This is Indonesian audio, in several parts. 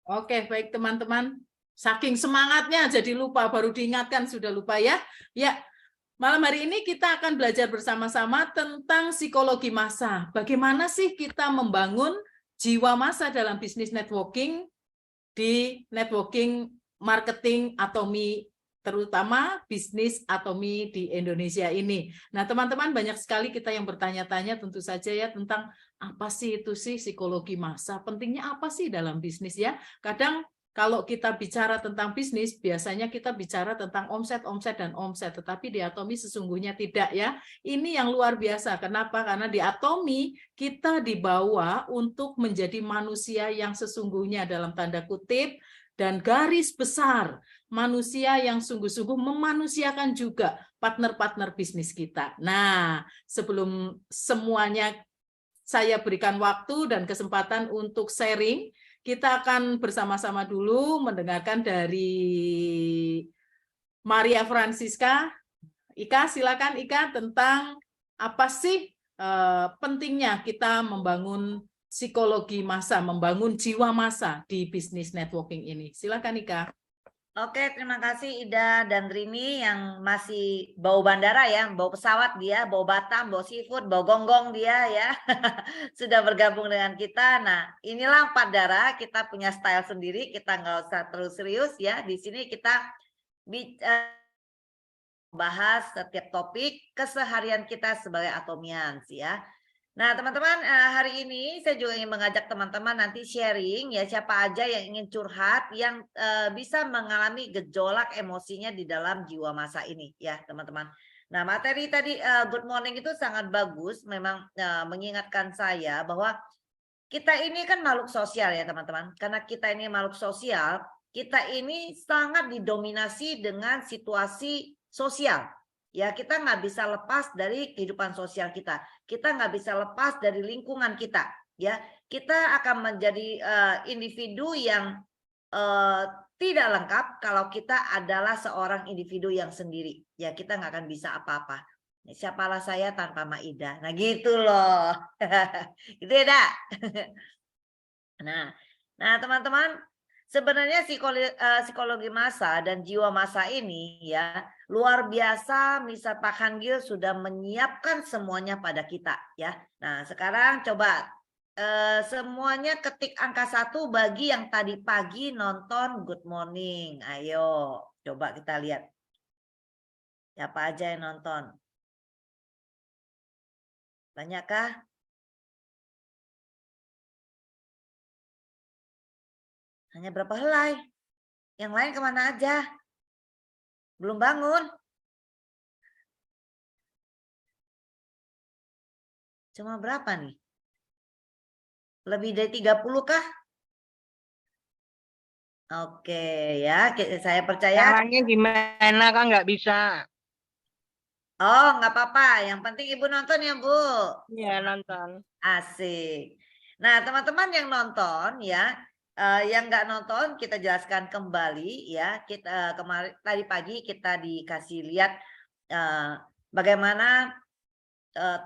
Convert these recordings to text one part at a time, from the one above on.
Oke, baik teman-teman. Saking semangatnya jadi lupa, baru diingatkan sudah lupa ya. Ya, malam hari ini kita akan belajar bersama-sama tentang psikologi massa. Bagaimana sih kita membangun jiwa massa dalam bisnis networking di networking marketing Atomi, terutama bisnis Atomi di Indonesia ini. Nah, teman-teman, banyak sekali kita yang bertanya-tanya tentu saja ya tentang apa sih itu sih psikologi massa, pentingnya apa sih dalam bisnis ya. Kadang kalau kita bicara tentang bisnis, biasanya kita bicara tentang omset, dan omset. Tetapi di Atomi sesungguhnya tidak ya. Ini yang luar biasa. Kenapa? Karena di Atomi kita dibawa untuk menjadi manusia yang sesungguhnya dalam tanda kutip dan garis besar. Manusia yang sungguh-sungguh memanusiakan juga partner-partner bisnis kita. Nah, sebelum semuanya saya berikan waktu dan kesempatan untuk sharing, kita akan bersama-sama dulu mendengarkan dari Maria Francisca. Ika, silakan Ika, tentang apa sih pentingnya kita membangun psikologi massa, membangun jiwa massa di bisnis networking ini. Silakan Ika. Oke, terima kasih Ida dan Rini yang masih bau bandara ya, bau pesawat dia, bau Batam, bau seafood, bau gonggong dia ya. Sudah bergabung dengan kita. Nah, inilah Empat Darah, kita punya style sendiri, kita nggak usah terlalu serius ya. Di sini kita bahas setiap topik keseharian kita sebagai Atomians ya. Nah, teman-teman, hari ini saya juga ingin mengajak teman-teman nanti sharing ya, siapa aja yang ingin curhat, yang bisa mengalami gejolak emosinya di dalam jiwa massa ini ya, teman-teman. Nah, materi tadi Good Morning itu sangat bagus, memang mengingatkan saya bahwa kita ini kan makhluk sosial ya, teman-teman. Karena kita ini makhluk sosial, kita ini sangat didominasi dengan situasi sosial. Ya, kita nggak bisa lepas dari kehidupan sosial kita. Kita nggak bisa lepas dari lingkungan kita. Ya, kita akan menjadi individu yang tidak lengkap kalau kita adalah seorang individu yang sendiri. Ya, kita nggak akan bisa apa-apa. Siapalah saya tanpa Maida. Nah, gitu loh. Gitu ya, Dak. Nah, teman-teman. Sebenarnya psikologi massa dan jiwa massa ini ya luar biasa. Misa Pak Hanggil sudah menyiapkan semuanya pada kita ya. Nah, sekarang coba semuanya ketik angka 1 bagi yang tadi pagi nonton Good Morning. Ayo coba kita lihat siapa aja yang nonton. Banyakkah? Hanya berapa helai? Yang lain kemana aja? Belum bangun? Cuma berapa nih? Lebih dari 30 kah? Oke ya, saya percaya. Caranya gimana kan nggak bisa? Oh, nggak apa-apa. Yang penting Ibu nonton ya, Bu. Iya, nonton. Asik. Nah, teman-teman yang nonton ya, yang nggak nonton kita jelaskan kembali ya. Kita kemarin tadi pagi kita dikasih lihat bagaimana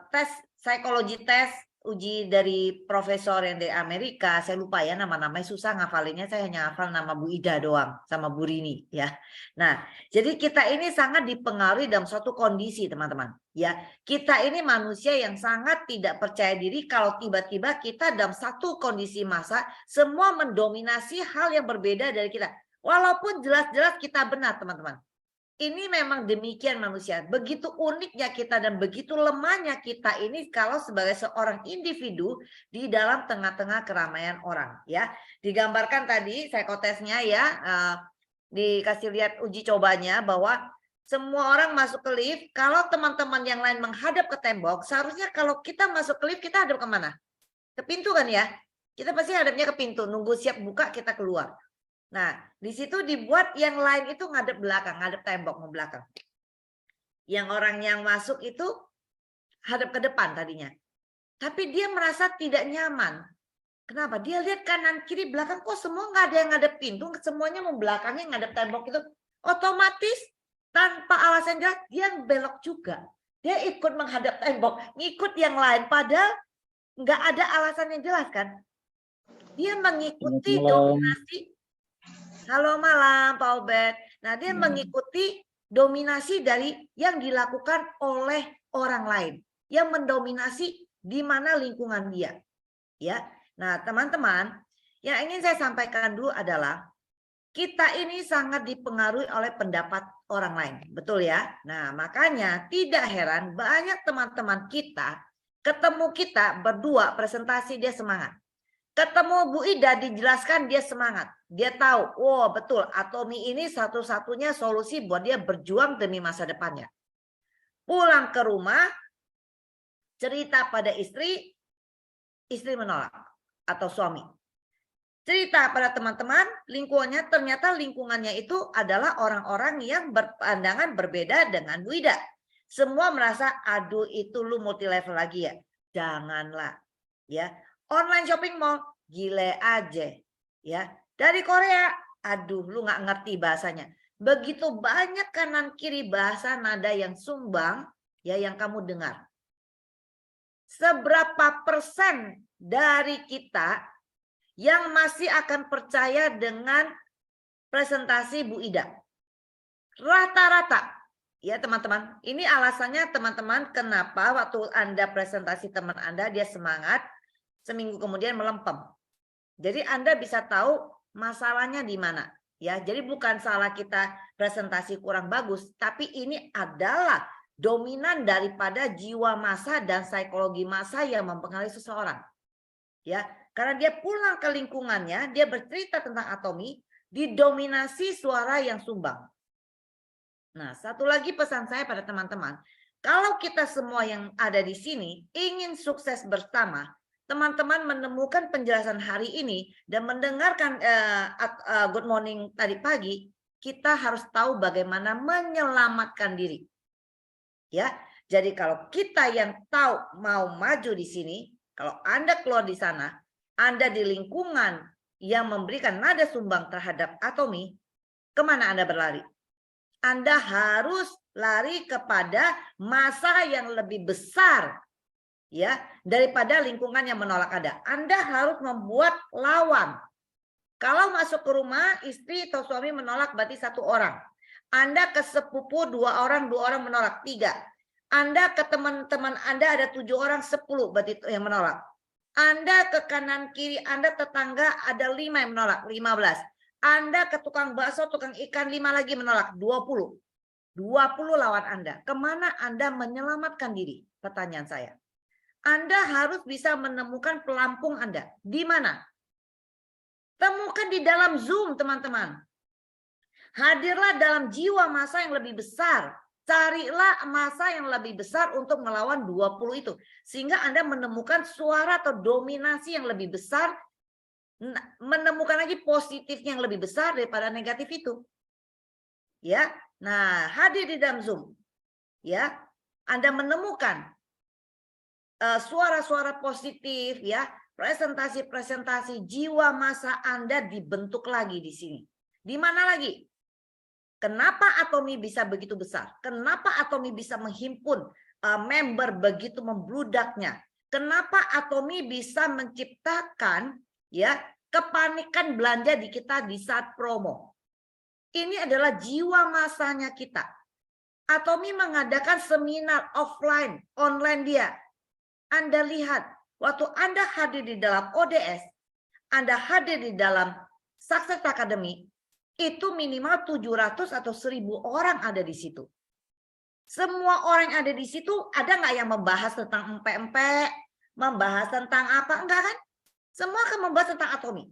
tes psikologi tes uji dari profesor yang dari Amerika. Saya lupa ya nama-namanya, susah ngafalinnya. Saya hanya hafal nama Bu Ida doang sama Bu Rini ya. Nah, jadi kita ini sangat dipengaruhi dalam suatu kondisi, teman-teman. Ya, kita ini manusia yang sangat tidak percaya diri kalau tiba-tiba kita dalam satu kondisi massa semua mendominasi hal yang berbeda dari kita. Walaupun jelas-jelas kita benar, teman-teman. Ini memang demikian manusia. Begitu uniknya kita dan begitu lemahnya kita ini kalau sebagai seorang individu di dalam tengah-tengah keramaian orang. Ya, digambarkan tadi psikotesnya ya, dikasih lihat uji cobanya bahwa semua orang masuk ke lift. Kalau teman-teman yang lain menghadap ke tembok, seharusnya kalau kita masuk ke lift kita hadap kemana? Ke pintu kan ya? Kita pasti hadapnya ke pintu, nunggu siap buka kita keluar. Nah, di situ dibuat yang lain itu ngadep belakang, ngadep tembok ke belakang. Yang orang yang masuk itu hadap ke depan tadinya. Tapi dia merasa tidak nyaman. Kenapa? Dia lihat kanan kiri belakang kok semua nggak ada yang ngadep pintu, semuanya membelakangnya ngadep tembok itu. Otomatis tanpa alasan jelas dia belok juga. Dia ikut menghadap tembok, ngikut yang lain padahal nggak ada alasan yang jelas kan. Dia mengikuti Selamat malam. dominasi. Halo malam Pak Obed. Nah, dia mengikuti dominasi dari yang dilakukan oleh orang lain, yang mendominasi di mana lingkungan dia. Ya. Nah, teman-teman, yang ingin saya sampaikan dulu adalah kita ini sangat dipengaruhi oleh pendapat orang lain. Betul ya? Nah, makanya tidak heran banyak teman-teman kita ketemu kita berdua presentasi dia semangat. Ketemu Bu Ida dijelaskan dia semangat. Dia tahu, oh betul, Atomi ini satu-satunya solusi buat dia berjuang demi masa depannya. Pulang ke rumah, cerita pada istri menolak atau suami. Cerita pada teman-teman, lingkungannya ternyata lingkungannya itu adalah orang-orang yang berpandangan berbeda dengan Bu Ida. Semua merasa, aduh itu lu multi level lagi ya. Janganlah. Ya. Online shopping mall, gile aja. Ya. Dari Korea, aduh lu nggak ngerti bahasanya. Begitu banyak kanan kiri bahasa nada yang sumbang, ya yang kamu dengar. Seberapa persen dari kita yang masih akan percaya dengan presentasi Bu Ida? Rata-rata. Ya teman-teman, ini alasannya teman-teman kenapa waktu Anda presentasi teman Anda dia semangat, seminggu kemudian melempem. Jadi Anda bisa tahu masalahnya di mana. Ya, jadi bukan salah kita presentasi kurang bagus, tapi ini adalah dominan daripada jiwa massa dan psikologi massa yang mempengaruhi seseorang. Ya, karena dia pulang ke lingkungannya, dia bercerita tentang Atomi, didominasi suara yang sumbang. Nah, satu lagi pesan saya pada teman-teman, kalau kita semua yang ada di sini ingin sukses bersama, teman-teman menemukan penjelasan hari ini dan mendengarkan Good Morning tadi pagi, kita harus tahu bagaimana menyelamatkan diri. Ya, jadi kalau kita yang tahu mau maju di sini, kalau Anda keluar di sana, Anda di lingkungan yang memberikan nada sumbang terhadap Atomi, kemana Anda berlari? Anda harus lari kepada massa yang lebih besar, ya, daripada lingkungan yang menolak Anda. Anda harus membuat lawan. Kalau masuk ke rumah, istri atau suami menolak berarti 1 orang. Anda ke sepupu 2 orang menolak 3. Anda ke teman-teman Anda ada 7 orang, 10 berarti yang menolak. Anda ke kanan kiri Anda tetangga ada 5 yang menolak, 15. Anda ke tukang bakso, tukang ikan 5 lagi menolak, 20. 20 lawan Anda. Kemana Anda menyelamatkan diri? Pertanyaan saya. Anda harus bisa menemukan pelampung Anda. Di mana? Temukan di dalam Zoom, teman-teman. Hadirlah dalam jiwa massa yang lebih besar. Carilah massa yang lebih besar untuk melawan 20 itu. Sehingga Anda menemukan suara atau dominasi yang lebih besar, menemukan lagi positifnya yang lebih besar daripada negatif itu. Ya. Nah, hadir di dalam Zoom. Ya. Anda menemukan suara-suara positif, ya, presentasi-presentasi, jiwa massa Anda dibentuk lagi di sini. Di mana lagi? Kenapa Atomi bisa begitu besar? Kenapa Atomi bisa menghimpun member begitu membludaknya? Kenapa Atomi bisa menciptakan, ya, kepanikan belanja di kita di saat promo? Ini adalah jiwa massanya kita. Atomi mengadakan seminar offline, online dia. Anda lihat, waktu Anda hadir di dalam ODS, Anda hadir di dalam Success Academy, itu minimal 700 atau 1000 orang ada di situ. Semua orang yang ada di situ, ada nggak yang membahas tentang empek-empek, membahas tentang apa? Enggak kan? Semua akan membahas tentang Atomi.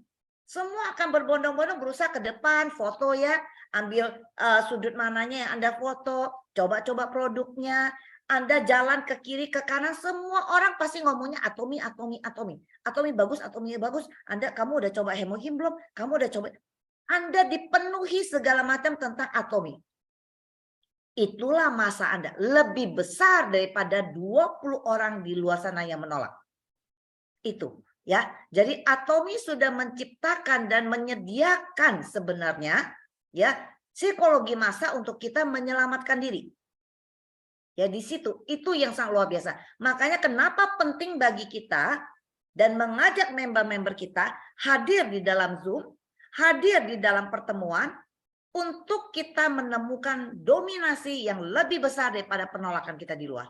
Semua akan berbondong-bondong berusaha ke depan, foto ya, ambil sudut mananya yang Anda foto, coba-coba produknya, Anda jalan ke kiri, ke kanan, semua orang pasti ngomongnya Atomi, Atomi, Atomi. Atomi bagus, Atomi bagus. Kamu udah coba hemohim belum? Kamu udah coba? Anda dipenuhi segala macam tentang Atomi. Itulah massa Anda. Lebih besar daripada 20 orang di luar sana yang menolak. Itu. Ya, jadi Atomi sudah menciptakan dan menyediakan sebenarnya, ya, psikologi massa untuk kita menyelamatkan diri. Ya, di situ itu yang sangat luar biasa. Makanya kenapa penting bagi kita dan mengajak member-member kita hadir di dalam Zoom, hadir di dalam pertemuan untuk kita menemukan dominasi yang lebih besar daripada penolakan kita di luar.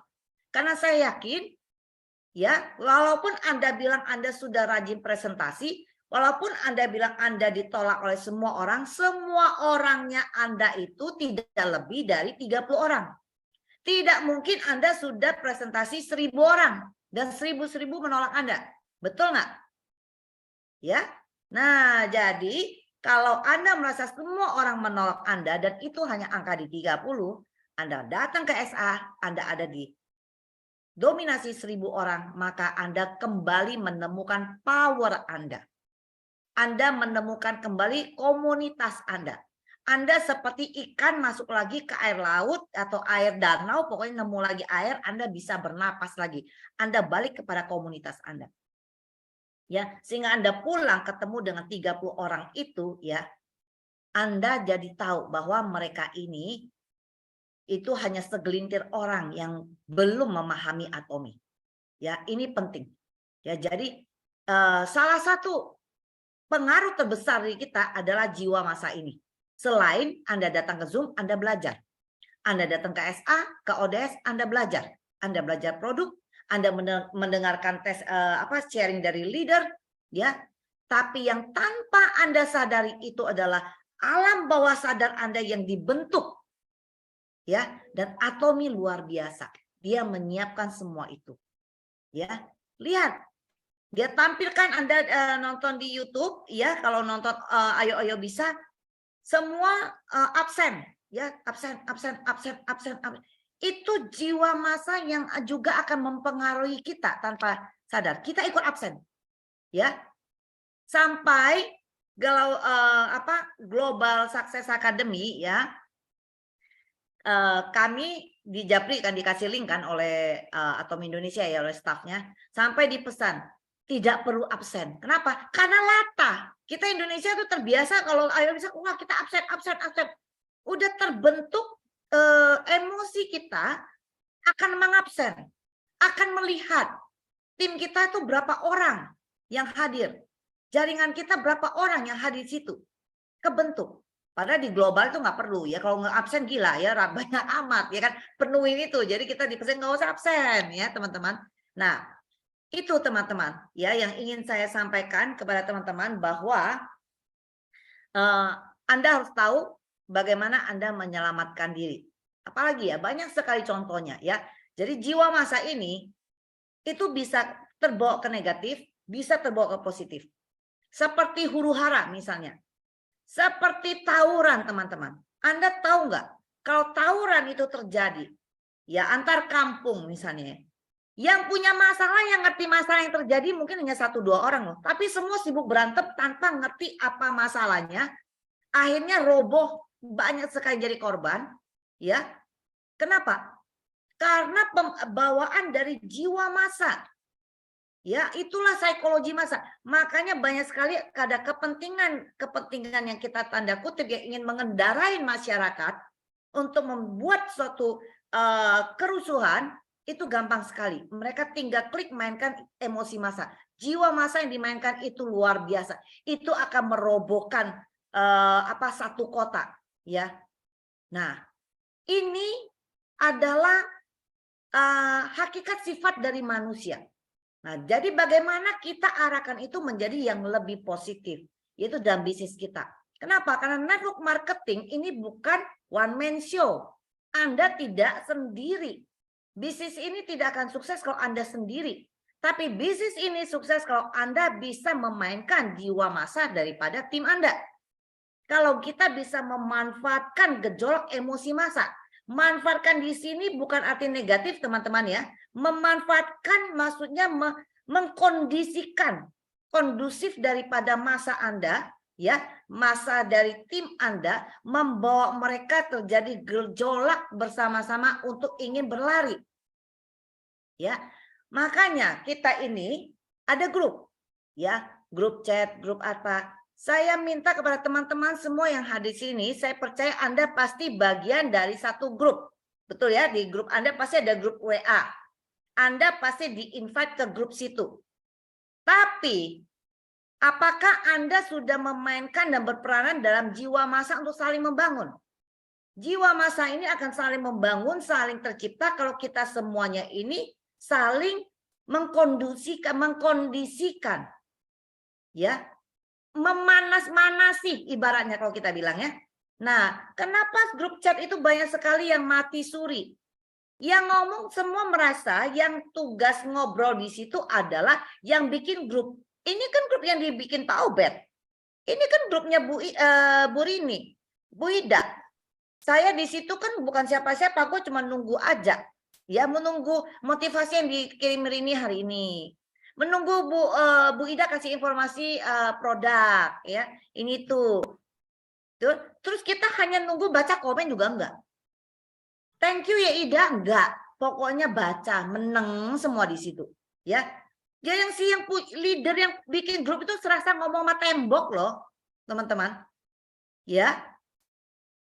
Karena saya yakin, ya, walaupun Anda bilang Anda sudah rajin presentasi, walaupun Anda bilang Anda ditolak oleh semua orangnya Anda itu tidak lebih dari 30 orang. Tidak mungkin Anda sudah presentasi 1000 orang dan 1000 menolak Anda. Betul nggak? Ya. Nah, jadi kalau Anda merasa semua orang menolak Anda dan itu hanya angka di 30, Anda datang ke SA, Anda ada di dominasi 1000 orang, maka Anda kembali menemukan power Anda. Anda menemukan kembali komunitas Anda. Anda seperti ikan masuk lagi ke air laut atau air danau, pokoknya nemu lagi air, Anda bisa bernapas lagi. Anda balik kepada komunitas Anda. Ya, sehingga Anda pulang ketemu dengan 30 orang itu, ya, Anda jadi tahu bahwa mereka ini itu hanya segelintir orang yang belum memahami atomi. Ya, ini penting. Ya, jadi salah satu pengaruh terbesar di kita adalah jiwa masa ini. Selain Anda datang ke Zoom, Anda belajar. Anda datang ke SA, ke ODS, Anda belajar. Anda belajar produk, Anda mendengarkan tes sharing dari leader, ya. Tapi yang tanpa Anda sadari itu adalah alam bawah sadar Anda yang dibentuk, ya. Dan atomi luar biasa. Dia menyiapkan semua itu, ya. Lihat, dia tampilkan Anda nonton di YouTube, ya. Kalau nonton Ayo Bisa, semua absen, ya, absen. Itu jiwa massa yang juga akan mempengaruhi kita tanpa sadar. Kita ikut absen, ya, sampai Global Success Academy, ya, kami di Japri kan dikasih link kan oleh Atom Indonesia, ya, oleh stafnya, sampai dipesan tidak perlu absen. Kenapa? Karena latah. Kita Indonesia tuh terbiasa kalau Ayo Bisa, wah kita absen. Udah terbentuk emosi kita akan mengabsen, akan melihat tim kita itu berapa orang yang hadir, jaringan kita berapa orang yang hadir di situ, kebentuk. Padahal di global itu nggak perlu, ya, kalau nggak absen gila, ya, banyak amat, ya kan, penuhin itu. Jadi kita dipesan nggak usah absen, ya teman-teman. Nah, itu teman-teman, ya, yang ingin saya sampaikan kepada teman-teman bahwa Anda harus tahu bagaimana Anda menyelamatkan diri. Apalagi, ya, banyak sekali contohnya, ya. Jadi jiwa massa ini itu bisa terbawa ke negatif, bisa terbawa ke positif. Seperti huru-hara misalnya. Seperti tawuran, teman-teman. Anda tahu nggak kalau tawuran itu terjadi, ya, antar kampung misalnya, yang punya masalah, yang ngerti masalah yang terjadi mungkin hanya 1-2 orang loh. Tapi semua sibuk berantem tanpa ngerti apa masalahnya. Akhirnya roboh, banyak sekali jadi korban. Ya, kenapa? Karena bawaan dari jiwa massa. Ya, itulah psikologi massa. Makanya banyak sekali ada kepentingan yang kita tanda kutip yang ingin mengendarai masyarakat untuk membuat suatu kerusuhan. Itu gampang sekali. Mereka tinggal klik mainkan emosi massa. Jiwa massa yang dimainkan itu luar biasa. Itu akan merobohkan satu kota, ya. Nah, ini adalah hakikat sifat dari manusia. Nah, jadi bagaimana kita arahkan itu menjadi yang lebih positif, yaitu dalam bisnis kita. Kenapa? Karena network marketing ini bukan one man show. Anda tidak sendiri. Bisnis ini tidak akan sukses kalau Anda sendiri. Tapi bisnis ini sukses kalau Anda bisa memainkan jiwa massa daripada tim Anda. Kalau kita bisa memanfaatkan gejolak emosi massa. Manfaatkan di sini bukan arti negatif, teman-teman, ya. Memanfaatkan maksudnya mengkondisikan kondusif daripada massa Anda, ya, massa dari tim Anda, membawa mereka terjadi gejolak bersama-sama untuk ingin berlari. Ya, makanya kita ini ada grup, ya, grup chat, grup apa. Saya minta kepada teman-teman semua yang hadir di sini, saya percaya Anda pasti bagian dari satu grup. Betul, ya, di grup Anda pasti ada grup WA. Anda pasti di-invite ke grup situ. Tapi apakah Anda sudah memainkan dan berperanan dalam jiwa massa untuk saling membangun? Jiwa massa ini akan saling membangun, saling tercipta kalau kita semuanya ini saling mengkondisikan, ya, memanas-manasi ibaratnya kalau kita bilang ya. Nah, kenapa grup chat itu banyak sekali yang mati suri? Yang ngomong semua merasa yang tugas ngobrol di situ adalah yang bikin grup. Ini kan grup yang dibikin Pak Obed. Ini kan grupnya Bu Rini, Bu Ida. Saya di situ kan bukan siapa-siapa, gue cuma nunggu aja. Ya, menunggu motivasi yang dikirim Rini hari ini. Menunggu Bu Ida kasih informasi produk, ya. Ini tuh. Terus kita hanya nunggu baca komen juga enggak. Thank you ya Ida, enggak. Pokoknya baca, meneng semua di situ, ya. Dia yang leader yang bikin grup itu serasa ngomong sama tembok loh, teman-teman. Ya.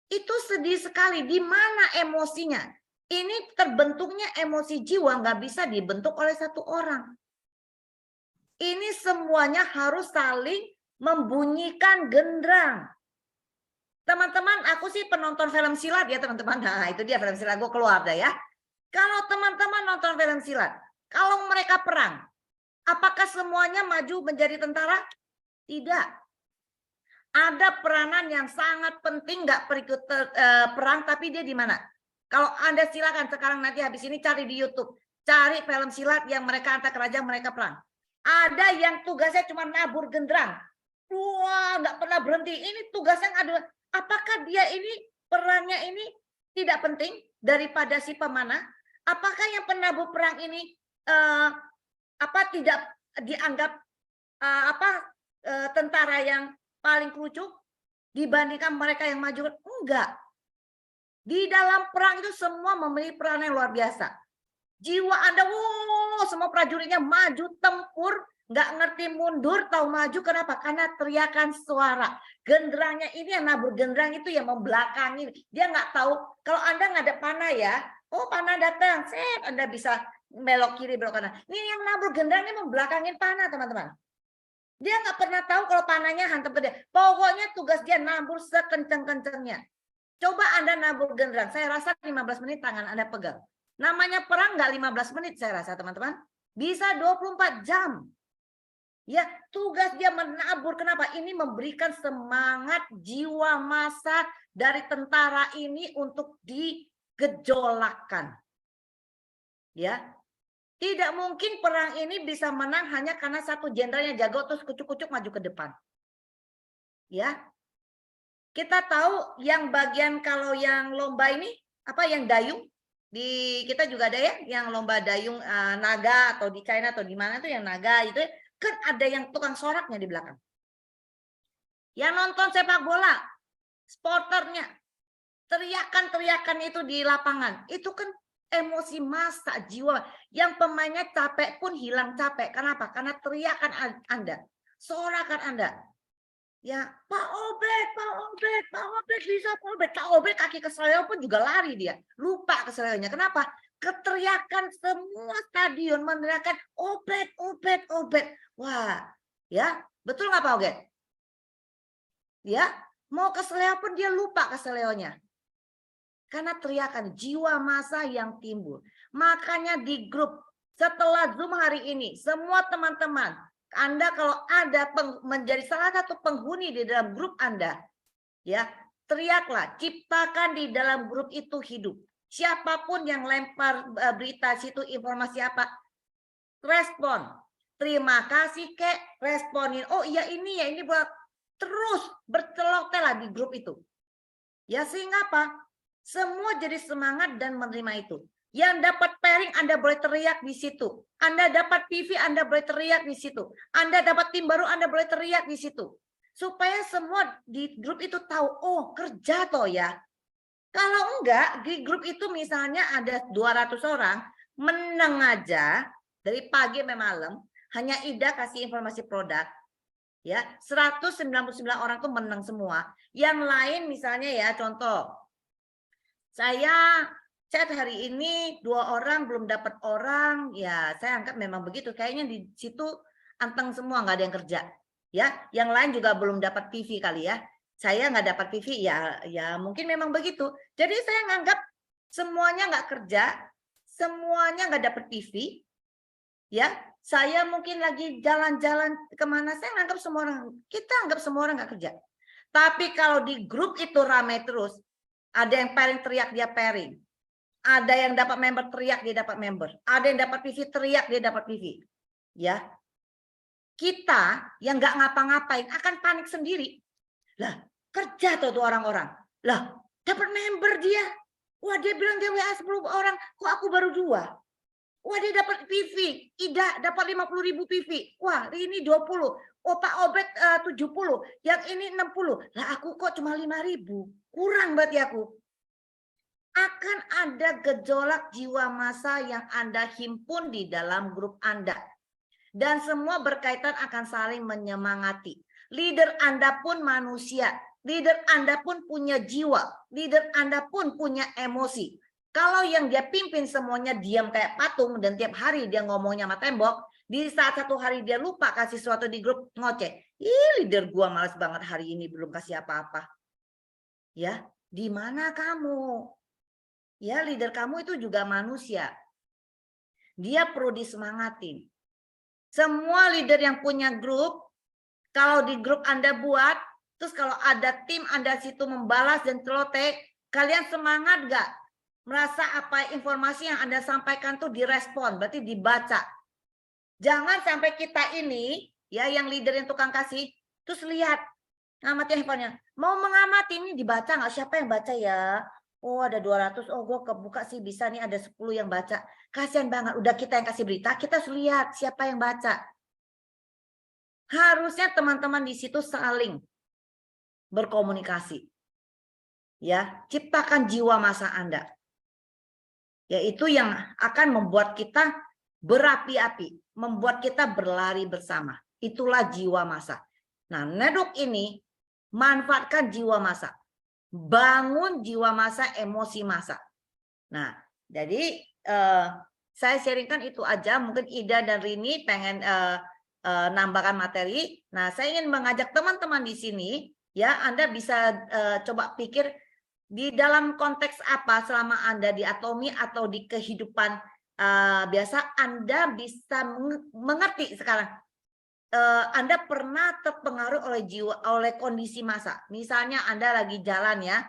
Itu sedih sekali. Di mana emosinya? Ini terbentuknya emosi jiwa nggak bisa dibentuk oleh satu orang. Ini semuanya harus saling membunyikan genderang. Teman-teman, aku sih penonton film silat ya teman-teman. Nah itu dia film silat, gue keluar dah ya. Kalau teman-teman nonton film silat, kalau mereka perang, apakah semuanya maju menjadi tentara? Tidak. Ada peranan yang sangat penting, nggak perikut perang, tapi dia di mana? Kalau Anda silakan sekarang nanti habis ini cari di YouTube, cari film silat yang mereka antar kerajaan mereka perang. Ada yang tugasnya cuma nabur genderang, wah nggak pernah berhenti. Ini tugasnya ada. Apakah dia ini perannya ini tidak penting daripada si pemanah? Apakah yang penabur perang ini tidak dianggap tentara yang paling kerucut dibandingkan mereka yang maju? Enggak. Di dalam perang itu semua memiliki peran yang luar biasa. Jiwa Anda, semua prajuritnya maju tempur, nggak ngerti mundur, tahu maju. Kenapa? Karena teriakan suara. Genderangnya ini yang nabur genderang itu yang membelakangi. Dia nggak tahu. Kalau Anda nggak ada panah ya, panah datang, Anda bisa belok kiri, belok kanan. Ini yang nabur genderang ini membelakangin panah, teman-teman. Dia nggak pernah tahu kalau panahnya hantam ke dia. Pokoknya tugas dia nabur sekenceng-kencengnya. Coba Anda nabur genderang, saya rasa 15 menit tangan Anda pegang. Namanya perang nggak 15 menit saya rasa teman-teman. Bisa 24 jam. Ya, tugas dia menabur. Kenapa? Ini memberikan semangat jiwa massa dari tentara ini untuk digejolakkan. Ya. Tidak mungkin perang ini bisa menang hanya karena satu jenderalnya jago terus kucuk-kucuk maju ke depan. Ya. Kita tahu yang bagian kalau yang lomba ini apa yang dayung di kita juga ada ya yang lomba dayung naga atau di China atau di mana tuh yang naga itu kan ada yang tukang soraknya di belakang. Yang nonton sepak bola, sporternya, teriakan-teriakan itu di lapangan, itu kan emosi massa jiwa. Yang pemainnya capek pun hilang capek. Kenapa? Karena teriakan Anda, sorakan Anda. Ya, Pak Obed bisa Pak Obed. Pak Obed kaki keseleo pun juga lari dia. Lupa keseleonya. Kenapa? Keteriakan semua stadion meneriakan Obed. Wah, ya betul nggak Pak Obed? Ya, mau keseleo pun dia lupa keseleonya. Karena teriakan jiwa massa yang timbul. Makanya di grup setelah Zoom hari ini, semua teman-teman, Anda kalau ada menjadi salah satu penghuni di dalam grup Anda, ya teriaklah, ciptakan di dalam grup itu hidup. Siapapun yang lempar berita situ informasi apa, respon. Terima kasih kek, responin. Oh iya ini ya, ini buat terus bertelok-telok di grup itu. Ya sehingga apa? Semua jadi semangat dan menerima itu. Yang dapat pairing Anda boleh teriak di situ. Anda dapat PV Anda boleh teriak di situ. Anda dapat tim baru Anda boleh teriak di situ. Supaya semua di grup itu tahu, oh kerja toh ya. Kalau enggak, di grup itu misalnya ada 200 orang, menang aja dari pagi sampai malam, hanya Ida kasih informasi produk. Ya, 199 orang tuh menang semua. Yang lain misalnya ya contoh, saya chat hari ini 2 orang belum dapat orang, ya saya anggap memang begitu. Kayaknya di situ anteng semua, nggak ada yang kerja. Ya, yang lain juga belum dapat PV kali ya. Saya nggak dapat PV, ya mungkin memang begitu. Jadi saya nganggap semuanya nggak kerja, semuanya nggak dapat PV. Ya, saya mungkin lagi jalan-jalan kemana, saya nganggap semua orang, kita anggap semua orang nggak kerja. Tapi kalau di grup itu ramai terus, ada yang pairing teriak dia pairing. Ada yang dapat member teriak dia dapat member. Ada yang dapat PV teriak dia dapat PV. Ya. Kita yang nggak ngapa-ngapain akan panik sendiri. Lah, kerja tuh orang-orang. Lah, dapat member dia. Wah, dia bilang dia WA 10 orang, kok aku baru 2. Wah, dia dapat PV. Ida dapat 50.000 PV. Wah, ini 20. Oh, Pak Obet 70. Yang ini 60. Lah, aku kok cuma 5.000. Kurang berarti aku. Akan ada gejolak jiwa massa yang Anda himpun di dalam grup Anda. Dan semua berkaitan akan saling menyemangati. Leader Anda pun manusia. Leader Anda pun punya jiwa. Leader Anda pun punya emosi. Kalau yang dia pimpin semuanya diam kayak patung dan tiap hari dia ngomongnya sama tembok, di saat satu hari dia lupa kasih sesuatu di grup, ngoceh. Ih, leader gua malas banget hari ini belum kasih apa-apa. Ya, di mana kamu? Ya, leader kamu itu juga manusia. Dia perlu disemangatin. Semua leader yang punya grup, kalau di grup Anda buat, terus kalau ada tim Anda situ membalas dan celoteh, kalian semangat gak? Merasa apa informasi yang Anda sampaikan tuh direspon, berarti dibaca. Jangan sampai kita ini, ya yang leader yang tukang kasih, terus lihat, ngamati handphonenya. Mau mengamati ini dibaca nggak? Siapa yang baca ya? Oh, ada 200. Oh, gue kebuka sih bisa nih ada 10 yang baca. Kasihan banget. Udah kita yang kasih berita, kita harus lihat siapa yang baca. Harusnya teman-teman di situ saling berkomunikasi. Ya, ciptakan jiwa massa Anda. Yaitu yang akan membuat kita berapi-api, membuat kita berlari bersama. Itulah jiwa massa. Nah, Nedok ini manfaatkan jiwa massa. Bangun jiwa massa, emosi massa. Nah, jadi saya sharingkan itu aja. Mungkin Ida dan Rini pengen nambahkan materi. Nah, saya ingin mengajak teman-teman di sini, ya, Anda bisa coba pikir di dalam konteks apa selama Anda di Atomi atau di kehidupan biasa, Anda bisa mengerti sekarang. Anda pernah terpengaruh oleh kondisi massa. Misalnya Anda lagi jalan ya,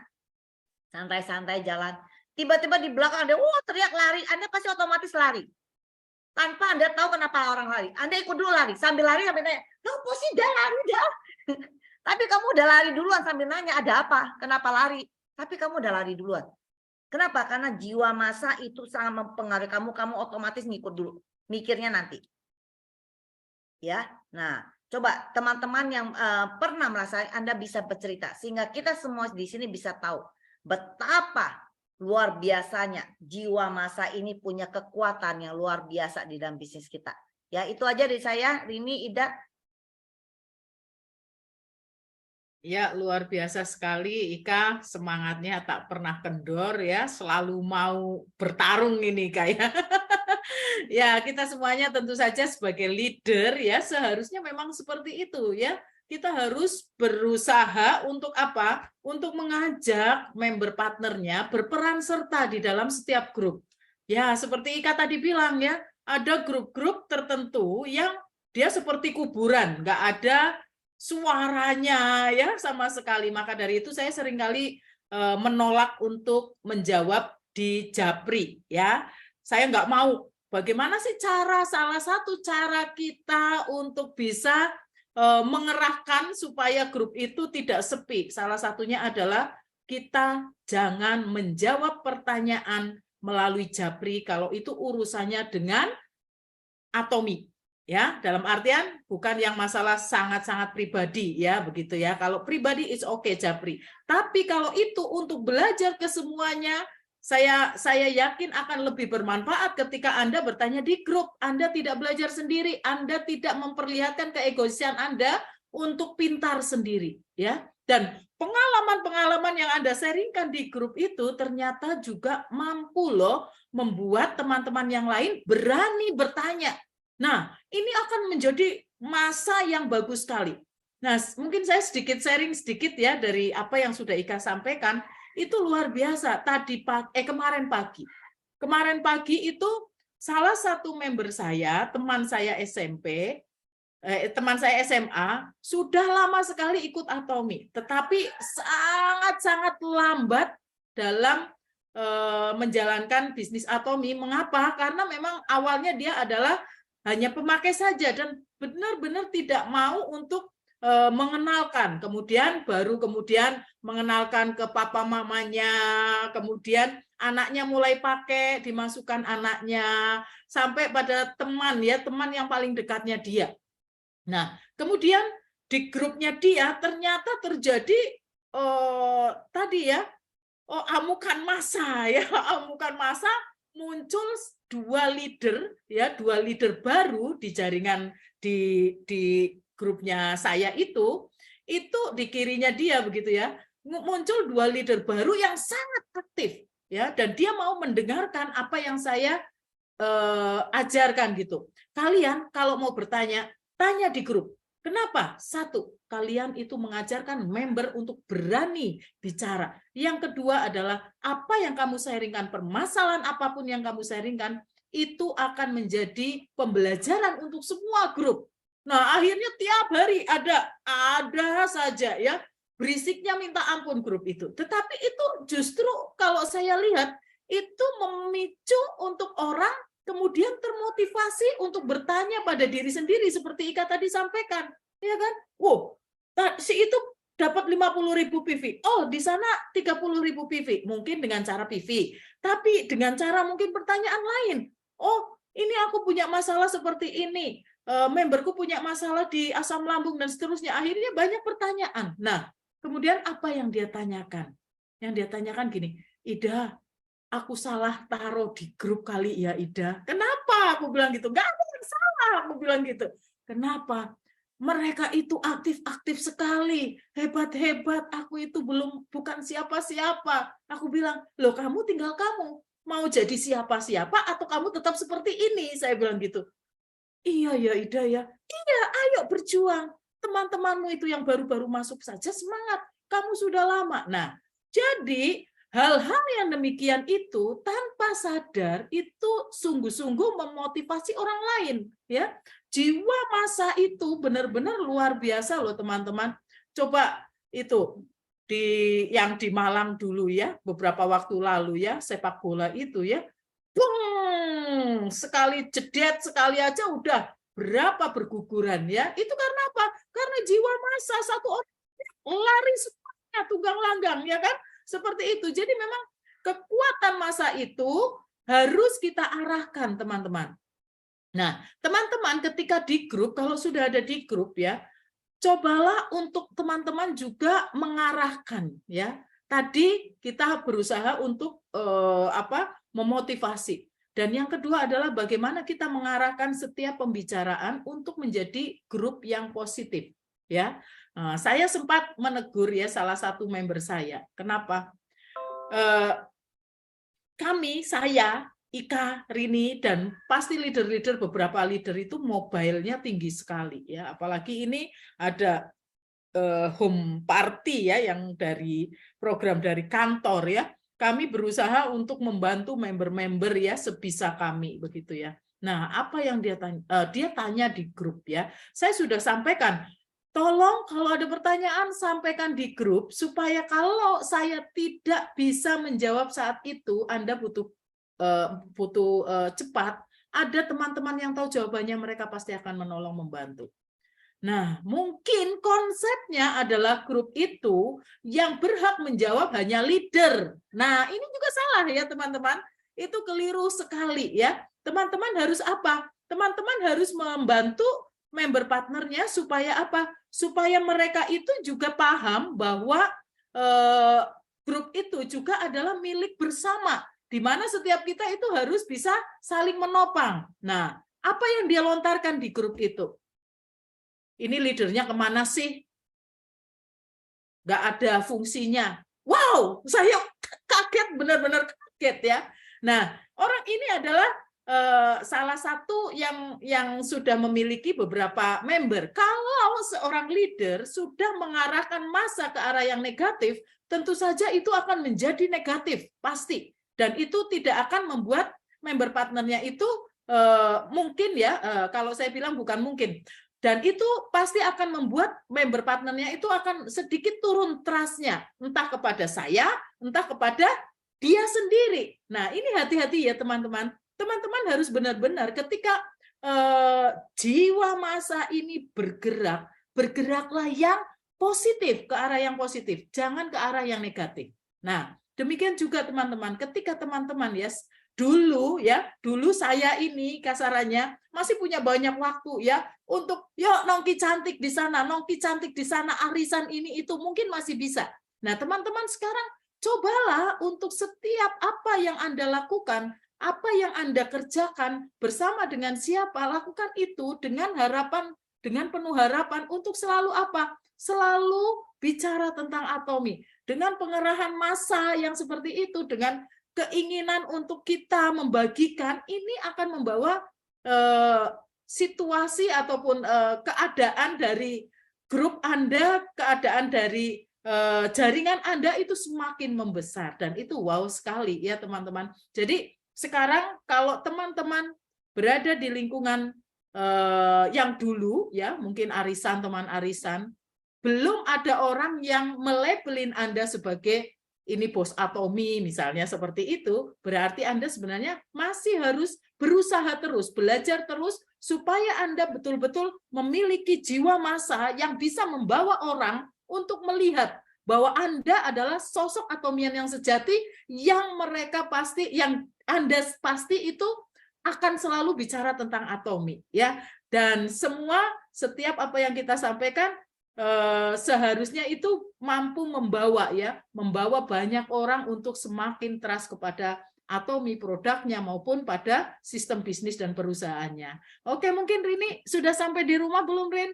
santai-santai jalan, tiba-tiba di belakang Anda, teriak lari, Anda pasti otomatis lari. Tanpa Anda tahu kenapa orang lari. Anda ikut dulu lari, sambil lari sambil nanya, "Loh, sih dah lari dah." Tapi kamu udah lari duluan sambil nanya, "Ada apa? Kenapa lari?" Tapi kamu udah lari duluan. Kenapa? Karena jiwa massa itu sangat mempengaruhi kamu, kamu otomatis ngikut dulu. Mikirnya nanti. Ya, nah coba teman-teman yang pernah merasa Anda bisa bercerita sehingga kita semua di sini bisa tahu betapa luar biasanya jiwa massa ini punya kekuatan yang luar biasa di dalam bisnis kita. Ya, itu aja dari saya, Rini, Ida. Ya, luar biasa sekali Ika, semangatnya tak pernah kendor ya, selalu mau bertarung ini kayak. Ya, kita semuanya tentu saja sebagai leader ya, seharusnya memang seperti itu ya. Kita harus berusaha untuk apa? Untuk mengajak member partnernya berperan serta di dalam setiap grup. Ya, seperti Ika tadi bilang ya, ada grup-grup tertentu yang dia seperti kuburan, nggak ada suaranya ya sama sekali. Maka dari itu saya seringkali menolak untuk menjawab di Japri ya. Saya nggak mau. Bagaimana sih salah satu cara kita untuk bisa mengerahkan supaya grup itu tidak sepi. Salah satunya adalah kita jangan menjawab pertanyaan melalui Japri kalau itu urusannya dengan Atomi. Ya, dalam artian bukan yang masalah sangat-sangat pribadi ya, begitu ya. Kalau pribadi is okay Japri. Tapi kalau itu untuk belajar ke semuanya, saya yakin akan lebih bermanfaat ketika Anda bertanya di grup. Anda tidak belajar sendiri, Anda tidak memperlihatkan keegoisan Anda untuk pintar sendiri, ya. Dan pengalaman-pengalaman yang Anda sharingkan di grup itu ternyata juga mampu loh membuat teman-teman yang lain berani bertanya. Nah, ini akan menjadi masa yang bagus sekali. Nah, mungkin saya sedikit sharing sedikit ya dari apa yang sudah Ika sampaikan. Itu luar biasa. Kemarin pagi. Kemarin pagi itu salah satu member saya, teman saya SMP, teman saya SMA, sudah lama sekali ikut Atomi, tetapi sangat-sangat lambat dalam menjalankan bisnis Atomi. Mengapa? Karena memang awalnya dia adalah hanya pemakai saja dan benar-benar tidak mau untuk mengenalkan, kemudian mengenalkan ke papa mamanya, kemudian anaknya mulai pakai, dimasukkan anaknya, sampai pada teman yang paling dekatnya dia. Nah, kemudian di grupnya dia ternyata terjadi amukan massa ya, amukan massa, muncul dua leader baru di jaringan di grupnya saya itu di kirinya dia begitu ya, muncul dua leader baru yang sangat aktif ya, dan dia mau mendengarkan apa yang saya ajarkan gitu. Kalian kalau mau bertanya, tanya di grup. Kenapa? Satu, kalian itu mengajarkan member untuk berani bicara. Yang kedua adalah apa yang kamu sharingkan, permasalahan apapun yang kamu sharingkan, itu akan menjadi pembelajaran untuk semua grup. Nah, akhirnya tiap hari ada saja ya, berisiknya minta ampun grup itu. Tetapi itu justru kalau saya lihat, itu memicu untuk orang kemudian termotivasi untuk bertanya pada diri sendiri seperti Ika tadi sampaikan, ya kan? Wow, si itu dapat 50.000 PV. Oh, di sana 30.000 PV. Mungkin dengan cara PV, tapi dengan cara mungkin pertanyaan lain. Oh, ini aku punya masalah seperti ini. Memberku punya masalah di asam lambung dan seterusnya. Akhirnya banyak pertanyaan. Nah, kemudian apa yang dia tanyakan? Yang dia tanyakan gini, Ida, aku salah taruh di grup kali ya Ida. Kenapa? Aku bilang gitu. Nggak ada yang salah, aku bilang gitu. Kenapa? Mereka itu aktif-aktif sekali. Hebat-hebat. Aku itu bukan siapa-siapa. Aku bilang, loh kamu tinggal kamu. Mau jadi siapa-siapa atau kamu tetap seperti ini? Saya bilang gitu. Iya ya Ida ya. Iya, ayo berjuang. Teman-temanmu itu yang baru-baru masuk saja semangat. Kamu sudah lama. Nah, jadi hal-hal yang demikian itu tanpa sadar itu sungguh-sungguh memotivasi orang lain, ya. Jiwa massa itu benar-benar luar biasa loh teman-teman. Coba itu yang di Malang dulu ya, beberapa waktu lalu ya, sepak bola itu ya. Bung, sekali jedet sekali aja udah berapa berguguran ya. Itu karena apa? Karena jiwa massa, satu orang lari semuanya tunggang langgang ya kan? Seperti itu. Jadi memang kekuatan massa itu harus kita arahkan, teman-teman. Nah, teman-teman ketika di grup, kalau sudah ada di grup ya, cobalah untuk teman-teman juga mengarahkan ya. Tadi kita berusaha untuk memotivasi. Dan yang kedua adalah bagaimana kita mengarahkan setiap pembicaraan untuk menjadi grup yang positif ya. Saya sempat menegur ya salah satu member saya. Kenapa? Saya, Ika, Rini, dan pasti leader-leader, beberapa leader itu mobile-nya tinggi sekali ya. Apalagi ini ada home party ya, yang dari program dari kantor ya. Kami berusaha untuk membantu member-member ya sebisa kami begitu ya. Nah, apa yang dia tanya di grup ya. Saya sudah sampaikan, tolong kalau ada pertanyaan sampaikan di grup supaya kalau saya tidak bisa menjawab saat itu, Anda butuh cepat, ada teman-teman yang tahu jawabannya, mereka pasti akan menolong membantu. Nah, mungkin konsepnya adalah grup itu yang berhak menjawab hanya leader. Nah, ini juga salah ya teman-teman. Itu keliru sekali ya. Teman-teman harus apa? Teman-teman harus membantu member partnernya supaya apa? Supaya mereka itu juga paham bahwa grup itu juga adalah milik bersama, di mana setiap kita itu harus bisa saling menopang. Nah, apa yang dia lontarkan di grup itu? Ini leadernya kemana sih? Nggak ada fungsinya. Wow, saya kaget, benar-benar kaget ya. Nah, orang ini adalah salah satu yang sudah memiliki beberapa member. Kalau seorang leader sudah mengarahkan massa ke arah yang negatif, tentu saja itu akan menjadi negatif, pasti. Dan itu tidak akan membuat member partnernya itu mungkin ya, kalau saya bilang bukan mungkin. Dan itu pasti akan membuat member partnernya itu akan sedikit turun trust-nya, entah kepada saya, entah kepada dia sendiri. Nah, ini hati-hati ya teman-teman. Teman-teman harus benar-benar ketika jiwa massa ini bergerak, bergeraklah yang positif, ke arah yang positif, jangan ke arah yang negatif. Nah, demikian juga teman-teman, ketika teman-teman ya dulu saya ini kasarannya masih punya banyak waktu ya untuk yuk nongki cantik di sana, nongki cantik di sana, arisan ini itu mungkin masih bisa. Nah, teman-teman sekarang cobalah untuk setiap apa yang Anda lakukan, apa yang Anda kerjakan bersama dengan siapa, lakukan itu dengan harapan, dengan penuh harapan untuk selalu apa? Selalu bicara tentang atomi. Dengan pengerahan massa yang seperti itu, dengan keinginan untuk kita membagikan, ini akan membawa situasi ataupun keadaan dari grup Anda, keadaan dari jaringan Anda itu semakin membesar, dan itu wow sekali ya teman-teman. Jadi sekarang kalau teman-teman berada di lingkungan yang dulu ya, mungkin arisan, teman arisan, belum ada orang yang melabelin Anda sebagai ini bos atomi misalnya seperti itu, berarti Anda sebenarnya masih harus berusaha terus, belajar terus supaya Anda betul-betul memiliki jiwa massa yang bisa membawa orang untuk melihat bahwa Anda adalah sosok atomian yang sejati, yang mereka pasti, yang Anda pasti itu akan selalu bicara tentang atomi ya. Dan setiap apa yang kita sampaikan seharusnya itu mampu membawa banyak orang untuk semakin trust kepada atomi, produknya maupun pada sistem bisnis dan perusahaannya. Oke, mungkin Rini sudah sampai di rumah belum, Rin?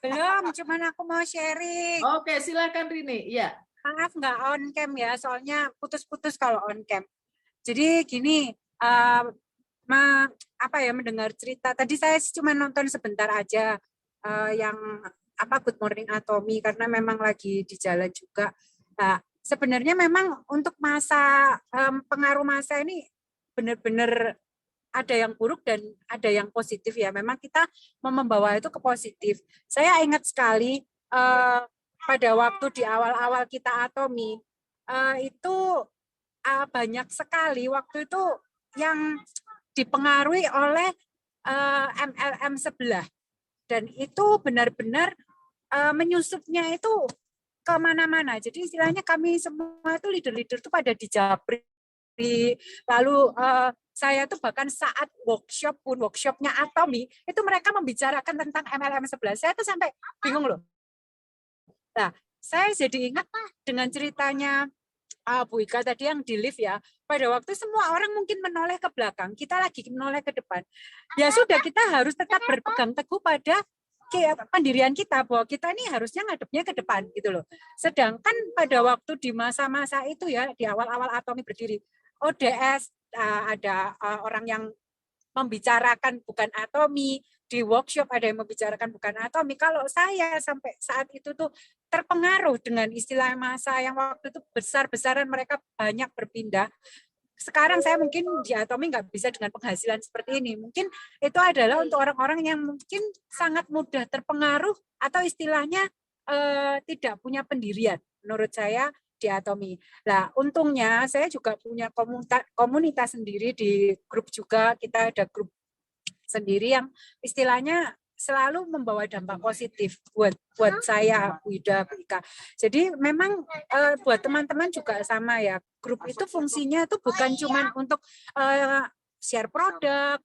Belum, cuman aku mau sharing. Oke, silakan Rini. Ya. Maaf nggak on cam ya, soalnya putus-putus kalau on cam. Jadi gini, mendengar cerita. Tadi saya cuma nonton sebentar aja yang Good Morning Atomi, karena memang lagi di jalan juga. Nah, sebenarnya memang untuk masa pengaruh masa ini benar-benar ada yang buruk dan ada yang positif ya. Memang kita mau membawa itu ke positif. Saya ingat sekali pada waktu di awal-awal kita atomi itu banyak sekali waktu itu yang dipengaruhi oleh MLM sebelah, dan itu benar-benar menyusupnya itu kemana-mana. Jadi istilahnya kami semua itu leader-leader itu pada dijabri. Lalu saya tuh bahkan saat workshopnya atomi itu mereka membicarakan tentang MLM 11. Saya tuh sampai bingung loh. Nah, saya jadi ingat dengan ceritanya Bu Ika tadi yang di lift ya. Pada waktu semua orang mungkin menoleh ke belakang, kita lagi menoleh ke depan. Ya sudah, kita harus tetap berpegang teguh pada pendirian kita, bahwa kita ini harusnya ngadepnya ke depan gitu loh. Sedangkan pada waktu di masa-masa itu ya, di awal-awal atomi berdiri, ODS ada orang yang membicarakan bukan atomi, di workshop ada yang membicarakan bukan atomi. Kalau saya sampai saat itu tuh terpengaruh dengan istilah masa yang waktu itu besar-besaran, mereka banyak berpindah. Sekarang saya mungkin di atomi nggak bisa dengan penghasilan seperti ini. Mungkin itu adalah untuk orang-orang yang mungkin sangat mudah terpengaruh atau istilahnya tidak punya pendirian. Menurut saya di atomi. Nah, untungnya saya juga punya komunitas sendiri di grup juga. Kita ada grup sendiri yang istilahnya selalu membawa dampak positif buat saya, Bu Ida, Bu Ika. Jadi memang buat teman-teman juga sama ya. Grup itu fungsinya tuh bukan cuma untuk share produk,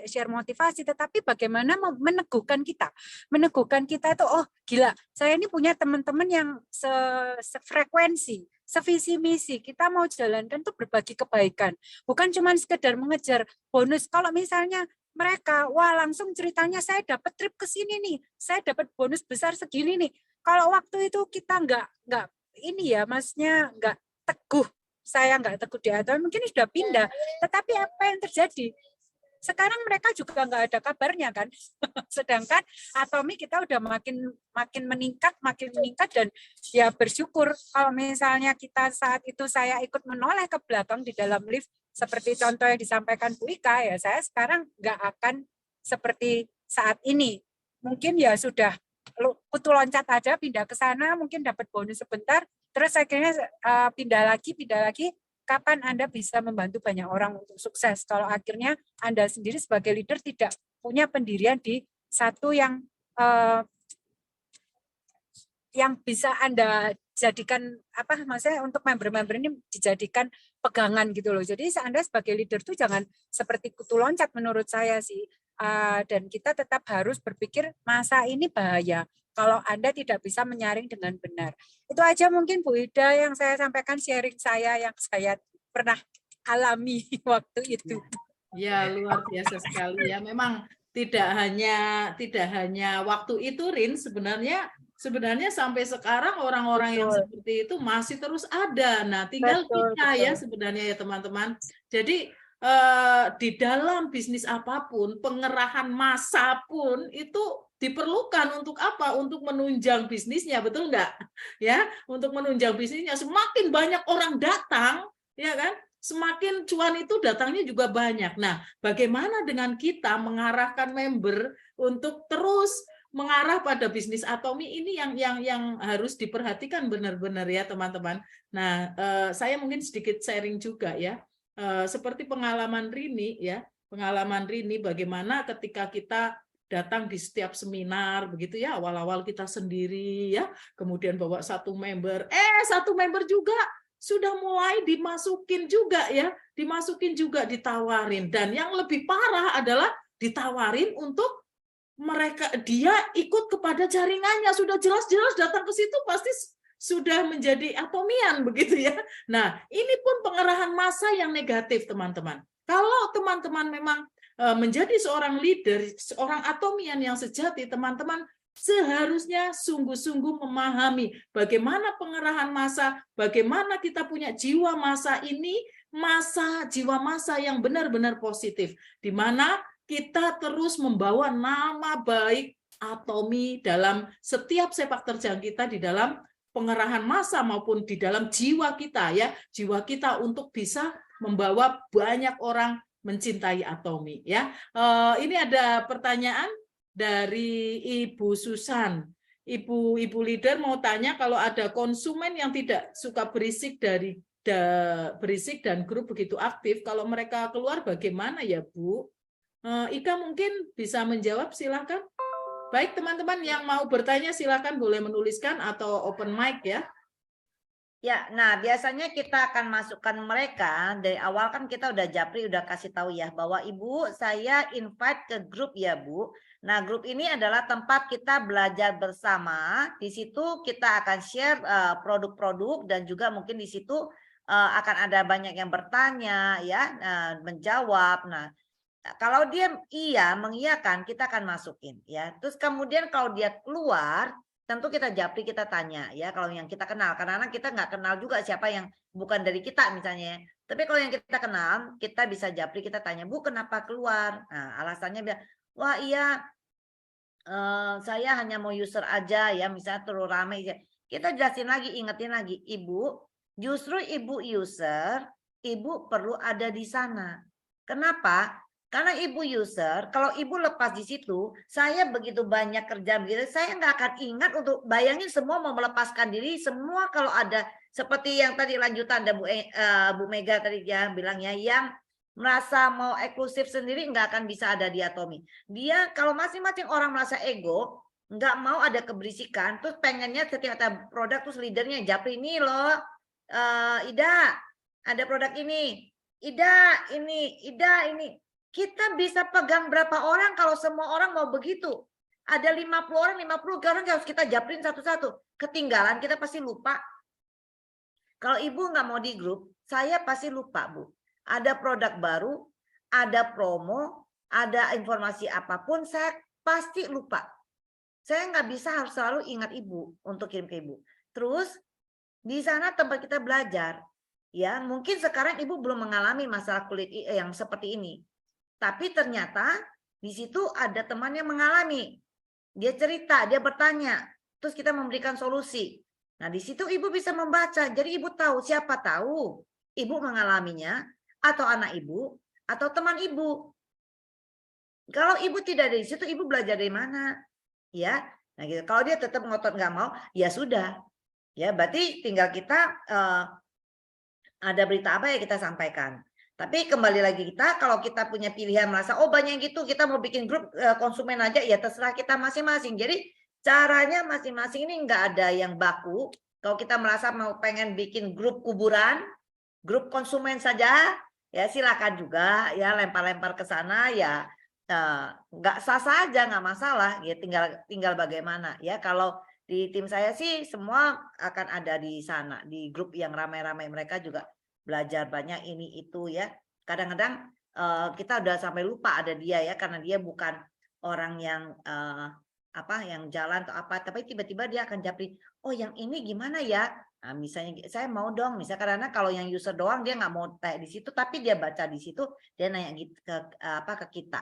share motivasi, tetapi bagaimana meneguhkan kita. Meneguhkan kita itu, oh gila, saya ini punya teman-teman yang sefrekuensi, sevisi misi. Kita mau jalankan tuh berbagi kebaikan. Bukan cuma sekedar mengejar bonus. Kalau misalnya mereka, wah langsung ceritanya saya dapat trip ke sini nih, saya dapat bonus besar segini nih. Kalau waktu itu kita nggak ini ya, maksudnya nggak teguh, saya nggak teguh di atomi, mungkin sudah pindah. Tetapi apa yang terjadi? sekarang mereka juga nggak ada kabarnya kan. Sedangkan Atomi kita udah makin meningkat dan ya bersyukur kalau misalnya kita saat itu saya ikut menoleh ke belakang di dalam lift seperti contoh yang disampaikan Bu Ika, ya saya sekarang nggak akan seperti saat ini. Mungkin ya sudah kutu loncat aja, pindah ke sana, mungkin dapat bonus sebentar, terus akhirnya pindah lagi. Kapan Anda bisa membantu banyak orang untuk sukses kalau akhirnya Anda sendiri sebagai leader tidak punya pendirian di satu yang bisa Anda jadikan maksudnya untuk member-member ini dijadikan pegangan gitu loh. Jadi Anda sebagai leader tuh jangan seperti kutu loncat menurut saya sih. Dan kita tetap harus berpikir masa ini bahaya kalau Anda tidak bisa menyaring dengan benar. Itu aja mungkin Bu Ida yang saya sampaikan, sharing saya yang saya pernah alami waktu itu. Ya, luar biasa sekali ya. Memang tidak hanya waktu itu, Rin, sebenarnya sampai sekarang orang-orang yang seperti itu masih terus ada. Nah, tinggal kita ya sebenarnya ya teman-teman. Jadi di dalam bisnis apapun, pengerahan massa pun itu diperlukan untuk apa? Untuk menunjang bisnisnya, betul nggak? Ya, untuk menunjang bisnisnya. Semakin banyak orang datang, ya kan? Semakin cuan itu datangnya juga banyak. Nah, bagaimana dengan kita mengarahkan member untuk terus mengarah pada bisnis Atomi ini yang harus diperhatikan benar-benar ya teman-teman. Nah, saya mungkin sedikit sharing juga ya. Seperti pengalaman Rini ya, bagaimana ketika kita datang di setiap seminar begitu ya, awal-awal kita sendiri ya, kemudian bawa satu member juga sudah mulai dimasukin juga ditawarin, dan yang lebih parah adalah ditawarin untuk dia ikut kepada jaringannya, sudah jelas-jelas datang ke situ pasti sudah menjadi atomian begitu ya. Nah, ini pun pengerahan massa yang negatif, teman-teman. Kalau teman-teman memang menjadi seorang leader, seorang atomian yang sejati, teman-teman seharusnya sungguh-sungguh memahami bagaimana pengerahan massa, bagaimana kita punya jiwa massa ini, jiwa massa yang benar-benar positif, di mana kita terus membawa nama baik Atomi dalam setiap sepak terjang kita, di dalam pengerahan massa maupun di dalam jiwa kita ya, jiwa kita untuk bisa membawa banyak orang mencintai Atomi ya. Ini ada pertanyaan dari Ibu Susan. Ibu leader mau tanya, kalau ada konsumen yang tidak suka berisik dan grup begitu aktif, kalau mereka keluar bagaimana ya Bu? Ika mungkin bisa menjawab, silakan. Baik, teman-teman yang mau bertanya silakan boleh menuliskan atau open mic ya. Ya, nah biasanya kita akan masukkan mereka dari awal, kan kita udah japri, udah kasih tahu ya bahwa Ibu saya invite ke grup ya Bu. Nah, grup ini adalah tempat kita belajar bersama. Di situ kita akan share produk-produk, dan juga mungkin di situ akan ada banyak yang bertanya ya, menjawab. Nah, kalau dia mengiyakan, kita akan masukin ya. Terus kemudian kalau dia keluar, tentu kita japri, kita tanya ya, kalau yang kita kenal, karena kita nggak kenal juga siapa yang bukan dari kita misalnya. Tapi kalau yang kita kenal, kita bisa japri, kita tanya, Bu kenapa keluar? Nah, alasannya bilang, wah iya saya hanya mau user aja ya, misalnya terlalu ramai. Kita jelasin lagi, ingetin lagi, Ibu, justru Ibu user, Ibu perlu ada di sana. Kenapa? Karena Ibu user, kalau Ibu lepas di situ, saya begitu banyak kerja begitu, saya nggak akan ingat untuk bayangin semua mau melepaskan diri, semua kalau ada seperti yang tadi lanjutan ada Bu Mega tadi ya bilangnya, yang merasa mau eksklusif sendiri nggak akan bisa ada di Atomi. Dia kalau masing-masing orang merasa ego, nggak mau ada keberisikan, terus pengennya setiap ada produk terus leadernya japri, ini loh, Ida ada produk ini, Ida ini. Kita bisa pegang berapa orang kalau semua orang mau begitu? Ada 50 orang harus kita japrin satu-satu. Ketinggalan, kita pasti lupa. Kalau Ibu nggak mau di grup, saya pasti lupa, Bu. Ada produk baru, ada promo, ada informasi apapun, saya pasti lupa. Saya nggak bisa harus selalu ingat Ibu untuk kirim ke Ibu. Terus, di sana tempat kita belajar. Ya, mungkin sekarang Ibu belum mengalami masalah kulit yang seperti ini. Tapi ternyata di situ ada teman yang mengalami. Dia cerita, dia bertanya, terus kita memberikan solusi. Nah, di situ ibu bisa membaca. Jadi ibu tahu, siapa tahu ibu mengalaminya, atau anak ibu, atau teman ibu. Kalau ibu tidak ada di situ, ibu belajar dari mana? Ya, nah gitu. Kalau dia tetap ngotot nggak mau, ya sudah. Ya, berarti tinggal kita ada berita apa ya kita sampaikan. Tapi kembali lagi kita, kalau kita punya pilihan merasa, oh banyak gitu, kita mau bikin grup konsumen aja, ya terserah kita masing-masing. Jadi caranya masing-masing ini nggak ada yang baku. Kalau kita merasa mau pengen bikin grup kuburan, grup konsumen saja, ya silakan juga, ya lempar-lempar ke sana, ya nggak sah-sah aja, nggak masalah. Ya tinggal bagaimana. Ya kalau di tim saya sih semua akan ada di sana, di grup yang ramai-ramai, mereka juga belajar banyak ini itu ya. Kadang-kadang kita udah sampai lupa ada dia ya, karena dia bukan orang yang yang jalan atau apa, tapi tiba-tiba dia akan japri, oh yang ini gimana ya. Nah, misalnya saya mau dong, misalnya karena kalau yang user doang dia nggak mau tanya di situ, tapi dia baca di situ, dia nanya gitu ke kita.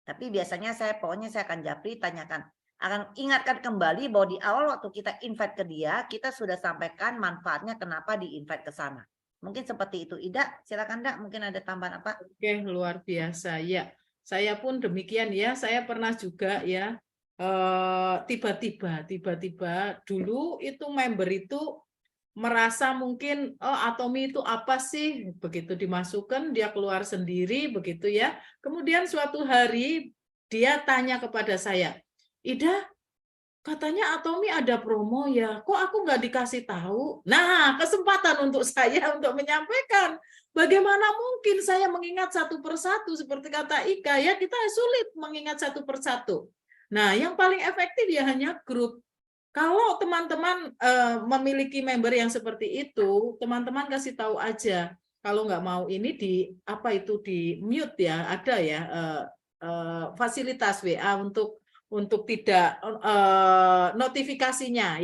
Tapi biasanya pokoknya saya akan japri, tanyakan, akan ingatkan kembali bahwa di awal waktu kita invite ke dia, kita sudah sampaikan manfaatnya kenapa di-invite ke sana. Mungkin seperti itu. Ida, silakan Ida, mungkin ada tambahan apa? Oke, luar biasa. Ya, saya pun demikian ya. Saya pernah juga ya, tiba-tiba dulu itu member itu merasa mungkin, oh Atomi itu apa sih? Begitu dimasukkan, dia keluar sendiri, begitu ya. Kemudian suatu hari dia tanya kepada saya, Ida, katanya Atomi ada promo ya, kok aku nggak dikasih tahu? Nah, kesempatan untuk saya untuk menyampaikan. Bagaimana mungkin saya mengingat satu persatu, seperti kata Ika, ya kita sulit mengingat satu persatu. Nah, yang paling efektif ya hanya grup. Kalau teman-teman memiliki member yang seperti itu, teman-teman kasih tahu aja. Kalau nggak mau ini di mute ya, ada ya fasilitas WA untuk tidak notifikasinya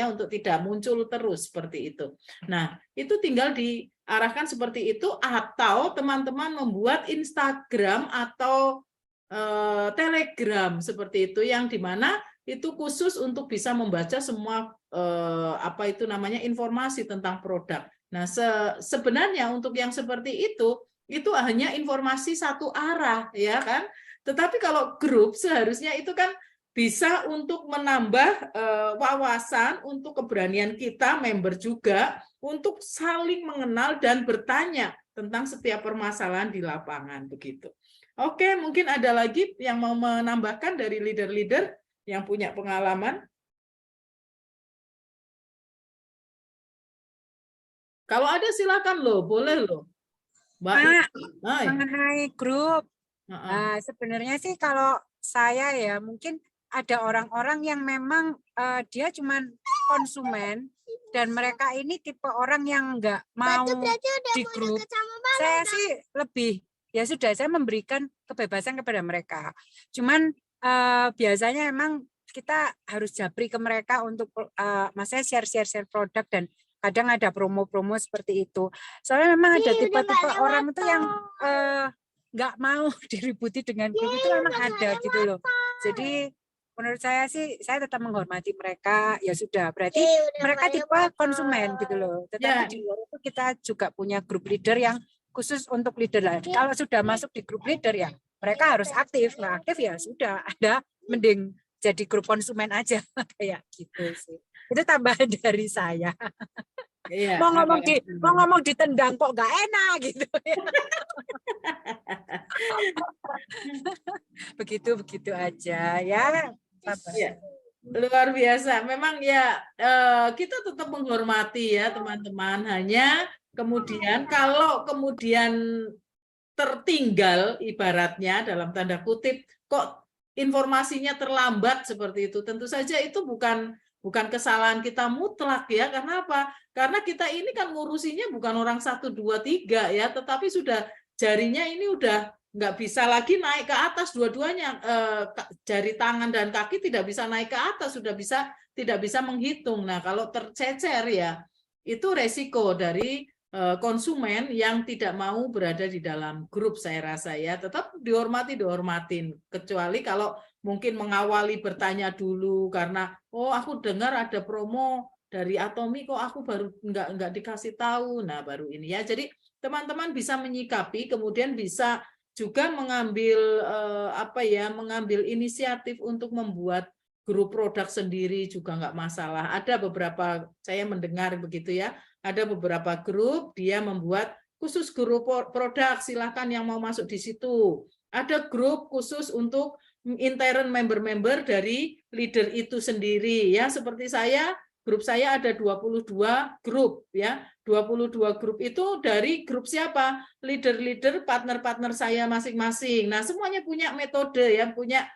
untuk tidak muncul terus seperti itu. Nah, itu tinggal diarahkan seperti itu, atau teman-teman membuat Instagram atau Telegram seperti itu, yang dimana itu khusus untuk bisa membaca semua informasi tentang produk. Nah, sebenarnya untuk yang seperti itu hanya informasi satu arah, ya kan? Tetapi kalau grup seharusnya itu kan bisa untuk menambah wawasan, untuk keberanian kita, member juga, untuk saling mengenal dan bertanya tentang setiap permasalahan di lapangan, begitu. Oke, mungkin ada lagi yang mau menambahkan dari leader-leader yang punya pengalaman? Kalau ada silakan loh, boleh loh. Mbak, mengenai grup, sebenarnya sih kalau saya ya mungkin ada orang-orang yang memang dia cuman konsumen dan mereka ini tipe orang yang nggak mau di grup. Saya sih lebih ya sudah, saya memberikan kebebasan kepada mereka. Cuman biasanya memang kita harus japri ke mereka untuk maksudnya share produk, dan kadang ada promo-promo seperti itu. Soalnya memang ada tipe-tipe orang itu yang nggak mau diributi dengan grup, itu memang ada gitu loh. Jadi menurut saya sih, saya tetap menghormati mereka, ya sudah, berarti mereka tipe konsumen gitu loh. Tetapi di luar itu kita juga punya grup leader yang khusus untuk leader lah. Kalau sudah masuk di grup leader ya mereka harus aktif, nggak aktif ya sudah, ada mending jadi grup konsumen aja kayak gitu sih. Itu tambahan dari saya. Iya, mau ngomong ditendang kok nggak enak gitu. begitu aja ya. Ya, luar biasa. Memang ya kita tetap menghormati ya teman-teman. Hanya kemudian kalau kemudian tertinggal ibaratnya dalam tanda kutip, kok informasinya terlambat seperti itu, tentu saja itu bukan kesalahan kita mutlak ya. Karena apa? Karena kita ini kan ngurusinya bukan orang 1, 2, 3 ya, tetapi sudah jarinya ini udah nggak bisa lagi naik ke atas dua-duanya, jari tangan dan kaki tidak bisa naik ke atas, tidak bisa menghitung. Nah, kalau tercecer ya itu resiko dari konsumen yang tidak mau berada di dalam grup, saya rasa ya. Tetap dihormatin. Kecuali kalau mungkin mengawali bertanya dulu karena aku dengar ada promo dari Atomi kok aku baru nggak dikasih tahu. Nah, baru ini ya. Jadi teman-teman bisa menyikapi, kemudian bisa juga mengambil mengambil inisiatif untuk membuat grup produk sendiri juga nggak masalah. Ada beberapa, saya mendengar begitu ya, ada beberapa grup dia membuat khusus grup produk, silakan yang mau masuk di situ. Ada grup khusus untuk intern member-member dari leader itu sendiri ya, seperti saya, grup saya ada 22 grup ya. 22 grup itu dari grup siapa? Leader-leader, partner-partner saya masing-masing. Nah, semuanya punya metode ya, punya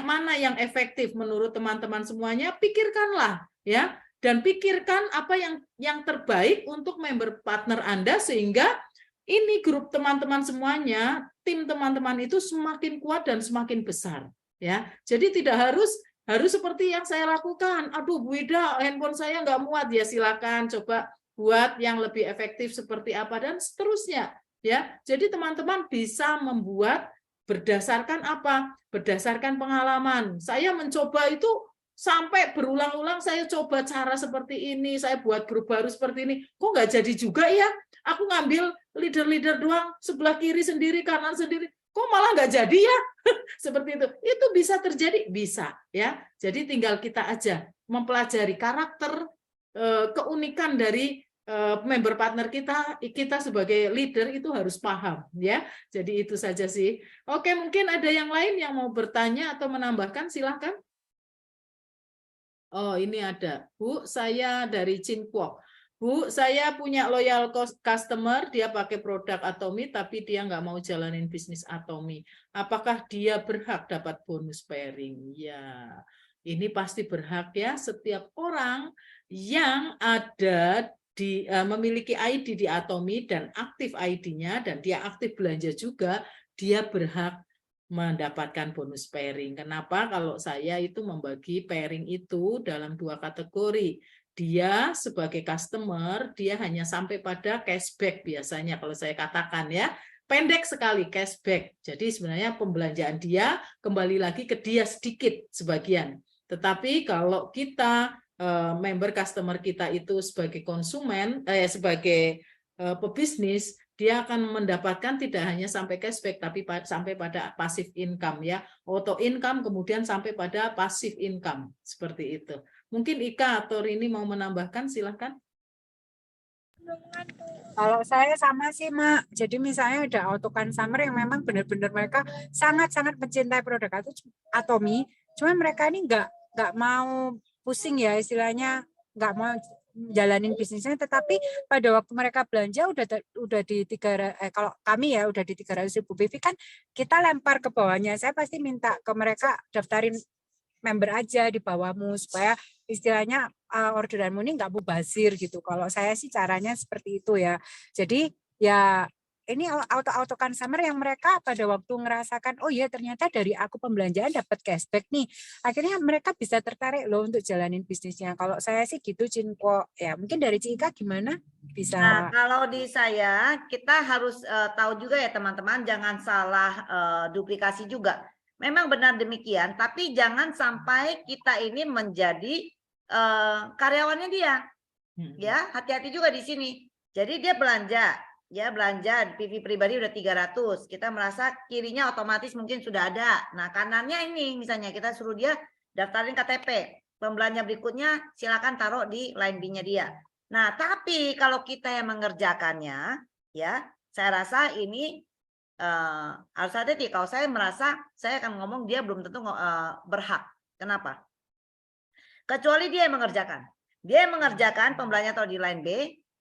mana yang efektif menurut teman-teman semuanya, pikirkanlah ya. Dan pikirkan apa yang terbaik untuk member partner Anda sehingga ini grup teman-teman semuanya, tim teman-teman itu semakin kuat dan semakin besar ya. Jadi tidak harus seperti yang saya lakukan. Aduh Bu Ida, handphone saya nggak muat, ya silakan coba buat yang lebih efektif seperti apa dan seterusnya ya. Jadi teman-teman bisa membuat berdasarkan apa? Berdasarkan pengalaman. Saya mencoba itu sampai berulang-ulang, saya coba cara seperti ini, saya buat grup baru seperti ini, kok nggak jadi juga ya? Aku ngambil leader-leader doang, sebelah kiri sendiri, kanan sendiri, kok malah nggak jadi ya? Seperti itu. Itu bisa terjadi? Bisa ya. Jadi tinggal kita aja mempelajari karakter, keunikan dari member partner kita sebagai leader itu harus paham ya. Jadi itu saja sih. Oke, mungkin ada yang lain yang mau bertanya atau menambahkan, silahkan. Oh, ini ada. Bu, saya dari Cinquok. Bu, saya punya loyal customer, dia pakai produk Atomi, tapi dia nggak mau jalanin bisnis Atomi. Apakah dia berhak dapat bonus pairing? Ya, ini pasti berhak ya. Setiap orang yang ada memiliki ID di Atomi dan aktif ID-nya, dan dia aktif belanja juga, dia berhak mendapatkan bonus pairing. Kenapa? Kalau saya itu membagi pairing itu dalam 2 kategori. Dia sebagai customer, dia hanya sampai pada cashback biasanya kalau saya katakan ya. Pendek sekali cashback. Jadi sebenarnya pembelanjaan dia kembali lagi ke dia sedikit sebagian. Tetapi kalau kita member customer kita itu sebagai konsumen, sebagai pebisnis, dia akan mendapatkan tidak hanya sampai cashback, tapi sampai pada passive income ya, auto income, kemudian sampai pada passive income, seperti itu. Mungkin Ika atau Rini mau menambahkan, silahkan. Kalau saya sama sih, Mak. Jadi misalnya ada auto consumer yang memang benar-benar mereka sangat-sangat mencintai produk Atomi, cuma mereka ini nggak mau pusing ya, istilahnya nggak mau jalanin bisnisnya, tetapi pada waktu mereka belanja udah di kalau kami ya udah di 300.000 PV kan kita lempar ke bawahnya. Saya pasti minta ke mereka daftarin member aja di bawahmu supaya istilahnya orderanmu ini nggak mubazir gitu. Kalau saya sih caranya seperti itu ya. Jadi ya ini auto consumer yang mereka pada waktu ngerasakan, oh iya ternyata dari aku pembelanjaan dapat cashback nih. Akhirnya mereka bisa tertarik loh untuk jalanin bisnisnya. Kalau saya sih gitu, Cinko. Ya mungkin dari Cika gimana? Bisa. Nah, kalau di saya, kita harus tahu juga ya teman-teman, jangan salah duplikasi juga. Memang benar demikian, tapi jangan sampai kita ini menjadi karyawannya dia. Ya, hati-hati juga di sini. Jadi dia belanja PV pribadi udah 300, kita merasa kirinya otomatis mungkin sudah ada. Nah kanannya ini misalnya kita suruh dia daftarin KTP, pembelanja berikutnya silakan taruh di line B-nya dia. Nah tapi kalau kita yang mengerjakannya ya, saya rasa ini harus hati-hati. Kalau saya merasa saya akan ngomong dia belum tentu berhak. Kenapa? Kecuali dia yang mengerjakan pembelanja taruh di line B,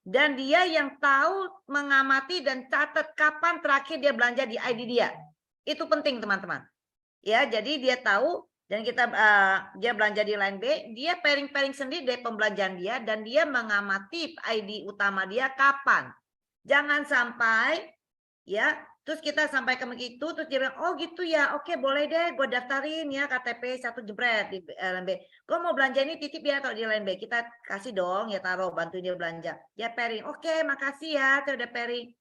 dan dia yang tahu mengamati dan catat kapan terakhir dia belanja di ID dia. Itu penting teman-teman. Ya, jadi dia tahu dan dia belanja di line B, dia pairing sendiri dari pembelanjaan dia dan dia mengamati ID utama dia kapan. Jangan sampai ya Terus kita sampai ke begitu, terus dia bilang, oh gitu ya, oke boleh deh, gue daftarin ya KTP 1 jebret di LMB. Gue mau belanja ini titip ya kalau di LMB. Kita kasih dong, ya taruh, bantu dia belanja. Ya pairing, oke makasih ya, saya udah pairing.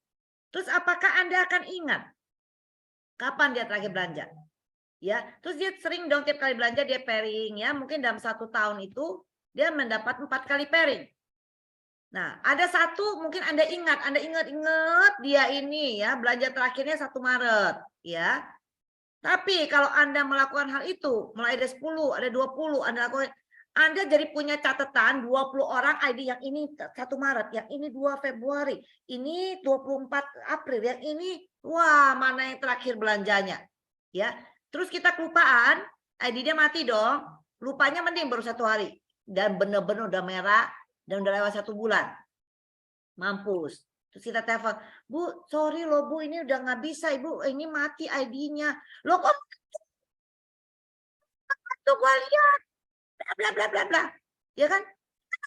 Terus apakah Anda akan ingat kapan dia terakhir belanja? Ya, terus dia sering dong tiap kali belanja dia pairing ya, mungkin dalam 1 tahun itu dia mendapat 4 kali pairing. Nah, ada satu mungkin Anda ingat dia ini ya belanja terakhirnya 1 Maret ya. Tapi kalau Anda melakukan hal itu mulai ada 10, ada 20, Anda jadi punya catatan 20 orang ID yang ini 1 Maret, yang ini 2 Februari, ini 24 April, yang ini wah mana yang terakhir belanjanya. Ya. Terus kita kelupaan, ID-nya mati dong. Lupanya mending baru 1 hari dan benar-benar udah merah dan udah lewat 1 bulan. Mampus. Terus kita telepon, Bu, sorry loh Bu, ini udah nggak bisa Ibu, ini mati ID-nya. Loh kok tuh gua lihat, bla bla bla bla. Ya kan?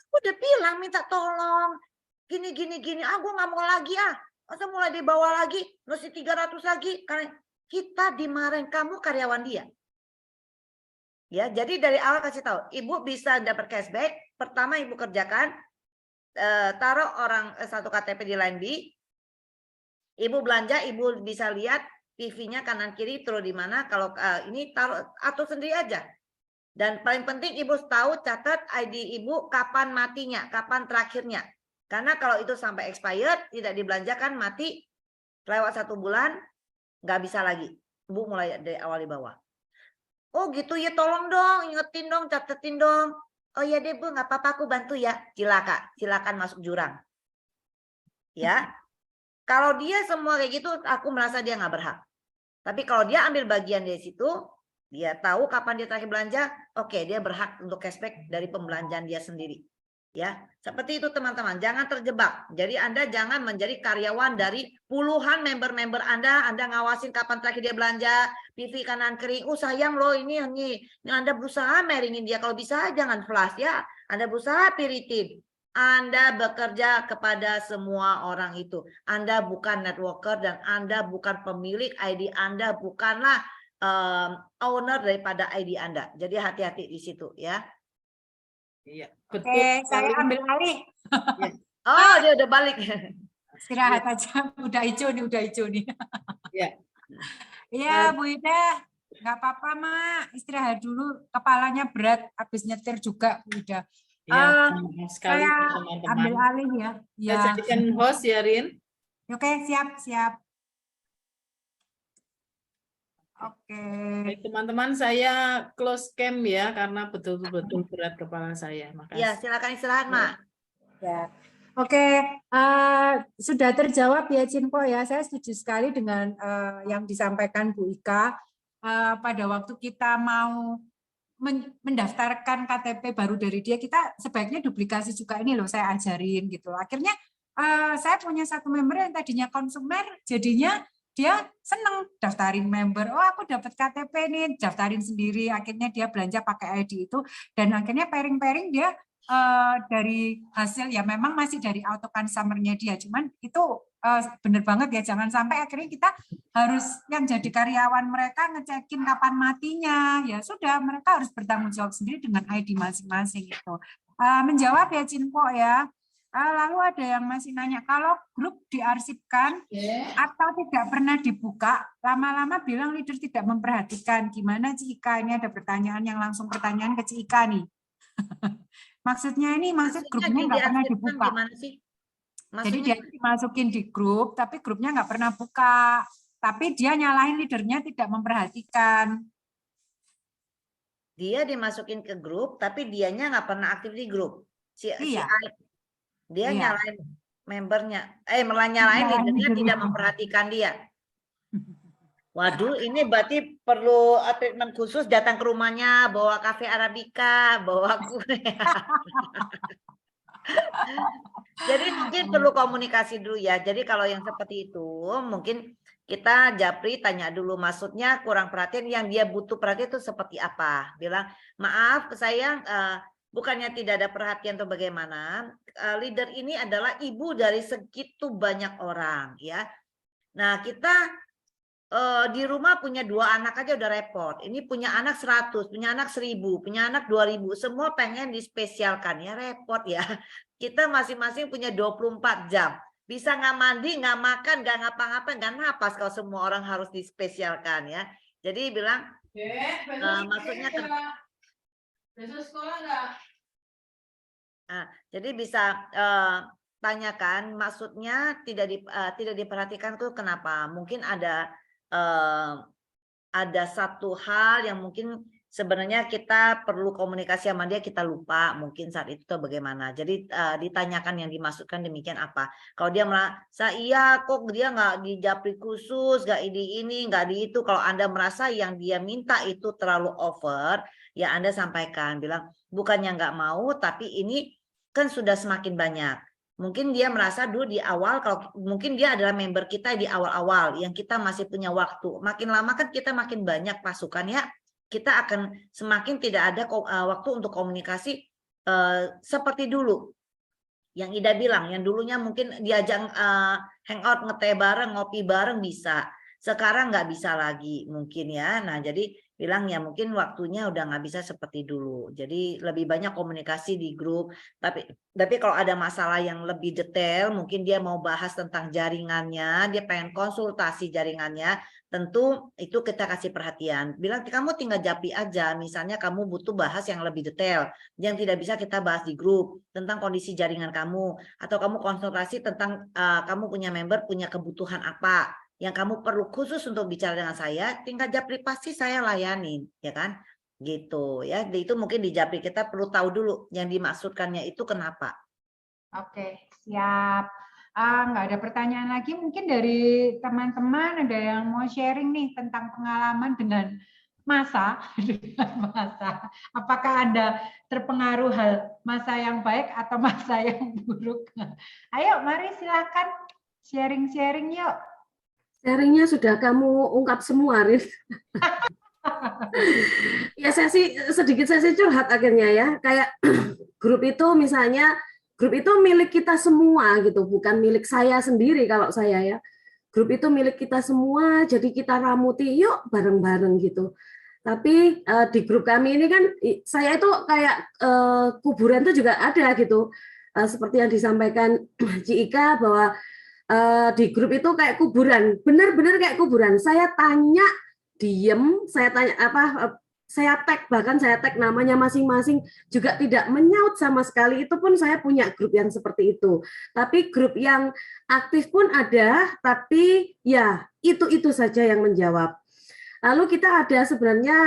Aku udah bilang minta tolong. Gini, gua nggak mau lagi ah. Masa mulai dibawa lagi, mesti 300 lagi. Karena kita dimarahin, kamu karyawan dia. Ya, jadi dari awal kasih tahu, Ibu bisa dapat cashback. Pertama Ibu kerjakan, taruh orang 1 KTP di Line B. Ibu belanja, Ibu bisa lihat PV-nya kanan kiri terus di mana. Kalau ini taruh atur sendiri aja. Dan paling penting Ibu tahu catat ID Ibu kapan matinya, kapan terakhirnya. Karena kalau itu sampai expired, tidak dibelanjakan, mati, lewat 1 bulan, nggak bisa lagi. Ibu mulai dari awal di bawah. Oh gitu ya, tolong dong, ingetin dong, catetin dong. Oh ya deh Bu, nggak apa-apa aku bantu ya. Silakan masuk jurang. Ya, kalau dia semua kayak gitu, aku merasa dia nggak berhak. Tapi kalau dia ambil bagian dari situ, dia tahu kapan dia terakhir belanja, oke, dia berhak untuk cashback dari pembelanjaan dia sendiri. Ya, seperti itu teman-teman, jangan terjebak. Jadi Anda jangan menjadi karyawan dari puluhan member-member Anda ngawasin kapan terakhir dia belanja, PV kanan kiri. Oh sayang loh ini Anda berusaha meringin dia, kalau bisa jangan flash ya. Anda berusaha piritin. Anda bekerja kepada semua orang itu. Anda bukan networker dan Anda bukan pemilik ID, Anda bukanlah owner daripada ID Anda. Jadi hati-hati di situ ya. Iya, betul. Oke, saya ambil alih. Oh, dia udah balik. Istirahat aja, udah hijau nih. Iya. Iya, Bu Ida, nggak apa-apa, Mak. Istirahat dulu, kepalanya berat, habis nyetir juga, Bu Ida. Ya, sekali Saya teman-teman. ambil alih ya. Saya jadikan host ya, Rin. Oke, siap. Oke. Baik, teman-teman, saya close cam ya karena betul-betul berat kepala saya. Makasih. Ya, silakan istirahat, Mak. Ya. Oke, sudah terjawab ya Cinpo ya. Saya setuju sekali dengan yang disampaikan Bu Ika. Pada waktu kita mau mendaftarkan KTP baru dari dia, kita sebaiknya duplikasi juga ini loh, saya ajarin gitu. Akhirnya saya punya satu member yang tadinya konsumer, jadinya dia seneng daftarin member. Oh, aku dapat KTP nih, daftarin sendiri. Akhirnya dia belanja pakai ID itu, dan akhirnya pairing-pairing dia dari hasil ya memang masih dari auto consumer-nya dia. Cuman itu bener banget ya, jangan sampai akhirnya kita harus yang jadi karyawan mereka ngecekin kapan matinya. Ya sudah, mereka harus bertanggung jawab sendiri dengan ID masing-masing itu. Menjawab ya Cinpo ya. Lalu ada yang masih nanya, kalau grup diarsipkan atau tidak pernah dibuka, lama-lama bilang leader tidak memperhatikan. Gimana Ci Ika? Ini ada pertanyaan yang langsung pertanyaan ke Ci Ika nih. Maksudnya ini grupnya nggak pernah dibuka. Jadi dia dimasukin di grup, tapi grupnya nggak pernah buka. Tapi dia nyalahin leadernya tidak memperhatikan. Dia dimasukin ke grup, tapi dianya nggak pernah aktif di grup. Iya. Dia nyalain membernya, malah nyalain leadernya tidak memperhatikan dia. Waduh, ini berarti perlu treatment khusus, datang ke rumahnya, bawa kafe Arabica, bawa kue. Jadi mungkin perlu komunikasi dulu ya. Jadi kalau yang seperti itu, mungkin kita japri tanya dulu, maksudnya kurang perhatian, yang dia butuh perhatian itu seperti apa. Bilang, maaf sayang, bukannya tidak ada perhatian atau bagaimana. Leader ini adalah ibu dari segitu banyak orang ya. Nah, kita di rumah punya 2 anak aja udah repot. Ini punya anak 100, punya anak 1000, punya anak 2000, semua pengen dispesialkan ya, repot ya. Kita masing-masing punya 24 jam. Bisa nggak mandi, nggak makan, nggak ngapa-ngapain, nggak napas kalau semua orang harus dispesialkan ya. Jadi bilang, maksudnya besok sekolah nggak? jadi bisa tanyakan, maksudnya tidak diperhatikan tuh kenapa? Mungkin ada satu hal yang mungkin sebenarnya kita perlu komunikasi sama dia, kita lupa mungkin saat itu atau bagaimana. Jadi ditanyakan yang dimaksudkan demikian apa. Kalau dia merasa iya kok dia nggak di japri khusus, nggak ini, nggak di itu. Kalau Anda merasa yang dia minta itu terlalu over, ya Anda sampaikan, bilang bukannya nggak mau, tapi ini kan sudah semakin banyak. Mungkin dia merasa dulu di awal, kalau mungkin dia adalah member kita di awal-awal yang kita masih punya waktu. Makin lama kan kita makin banyak pasukan ya, kita akan semakin tidak ada waktu untuk komunikasi seperti dulu. Yang Ida bilang, yang dulunya mungkin diajak hangout, ngeteh bareng, ngopi bareng bisa. Sekarang nggak bisa lagi mungkin ya. Nah jadi bilang ya mungkin waktunya udah nggak bisa seperti dulu. Jadi lebih banyak komunikasi di grup. Tapi kalau ada masalah yang lebih detail, mungkin dia mau bahas tentang jaringannya, dia pengen konsultasi jaringannya, tentu itu kita kasih perhatian. Bilang kamu tinggal japri aja, misalnya kamu butuh bahas yang lebih detail, yang tidak bisa kita bahas di grup, tentang kondisi jaringan kamu, atau kamu konsultasi tentang kamu punya member, punya kebutuhan apa, yang kamu perlu khusus untuk bicara dengan saya, tinggal japri pasti saya layanin, ya kan? Gitu ya. Itu mungkin di japri kita perlu tahu dulu yang dimaksudkannya itu kenapa. Oke, siap. Nggak ada pertanyaan lagi, mungkin dari teman-teman ada yang mau sharing nih tentang pengalaman dengan masa, apakah Anda terpengaruh hal masa yang baik atau masa yang buruk? Ayo, mari silakan sharing-sharing yuk. Sharingnya sudah kamu ungkap semua, Rif. Ya saya sih curhat akhirnya ya. Kayak grup itu misalnya, grup itu milik kita semua gitu, bukan milik saya sendiri kalau saya ya. Grup itu milik kita semua, jadi kita ramuti yuk bareng-bareng gitu. Tapi di grup kami ini kan, saya itu kayak kuburan itu juga ada gitu. Seperti yang disampaikan Ci Ika bahwa di grup itu kayak kuburan, benar-benar kayak kuburan. Saya tanya diem, saya tanya apa, saya tag namanya masing-masing, juga tidak menyaut sama sekali. Itu pun saya punya grup yang seperti itu. Tapi grup yang aktif pun ada, tapi ya itu saja yang menjawab. Lalu kita ada sebenarnya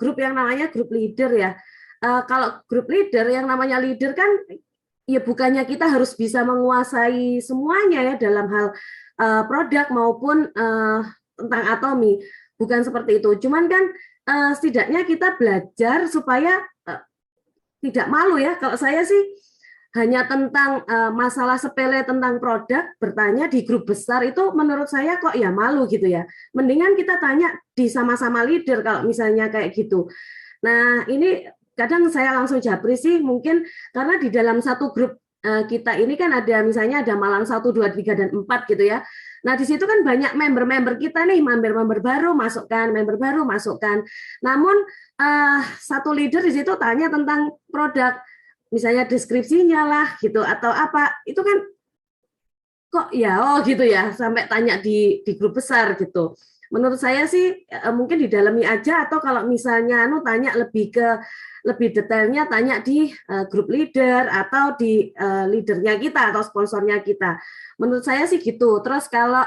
grup yang namanya grup leader ya. Kalau grup leader, yang namanya leader kan ya bukannya kita harus bisa menguasai semuanya ya dalam hal produk maupun tentang Atomi, bukan seperti itu. Cuman kan setidaknya kita belajar supaya tidak malu ya. Kalau saya sih hanya tentang masalah sepele tentang produk bertanya di grup besar itu menurut saya kok ya malu gitu ya. Mendingan kita tanya di sama-sama leader kalau misalnya kayak gitu. Nah ini kadang saya langsung japri sih mungkin karena di dalam satu grup kita ini kan ada misalnya ada Malang 1, 2, 3, dan 4 gitu ya. Nah di situ kan banyak member-member kita nih, member-member baru masukkan, member baru masukkan. Namun satu leader di situ tanya tentang produk, misalnya deskripsinya lah gitu atau apa, itu kan kok ya gitu ya sampai tanya di grup besar gitu. Menurut saya sih mungkin didalami aja, atau kalau misalnya tanya lebih detailnya tanya di grup leader atau di leadernya kita atau sponsornya kita. Menurut saya sih gitu. Terus kalau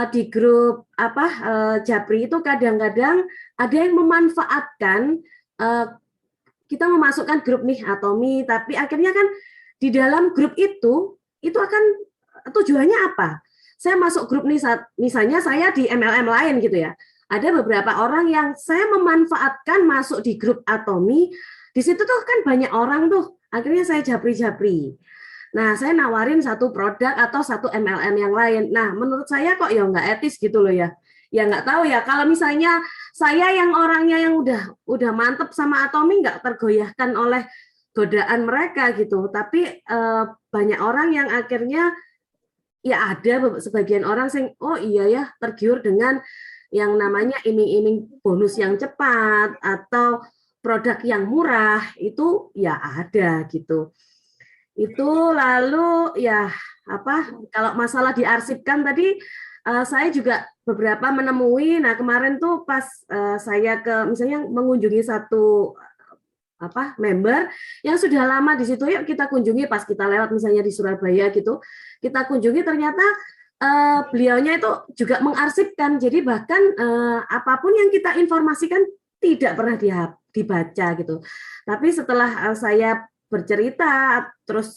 di grup Japri itu kadang-kadang ada yang memanfaatkan kita memasukkan grup nih Atomi, tapi akhirnya kan di dalam grup itu akan tujuannya apa? Saya masuk grup nih, misalnya saya di MLM lain gitu ya. Ada beberapa orang yang saya memanfaatkan masuk di grup Atomi. Di situ tuh kan banyak orang tuh. Akhirnya saya japri-japri. Nah, saya nawarin satu produk atau satu MLM yang lain. Nah, menurut saya kok ya nggak etis gitu loh ya. Ya nggak tahu ya. Kalau misalnya saya yang orangnya yang udah mantep sama Atomi nggak tergoyahkan oleh godaan mereka gitu. Tapi banyak orang yang akhirnya ya ada sebagian orang yang oh iya ya tergiur dengan yang namanya iming-iming bonus yang cepat atau produk yang murah, itu ya ada gitu. Itu lalu ya apa kalau masalah diarsipkan tadi saya juga beberapa menemui. Nah kemarin tuh pas saya misalnya mengunjungi satu apa member yang sudah lama di situ, yuk kita kunjungi pas kita lewat misalnya di Surabaya gitu, kita kunjungi ternyata beliaunya itu juga mengarsipkan. Jadi bahkan apapun yang kita informasikan tidak pernah dibaca gitu. Tapi setelah saya bercerita, terus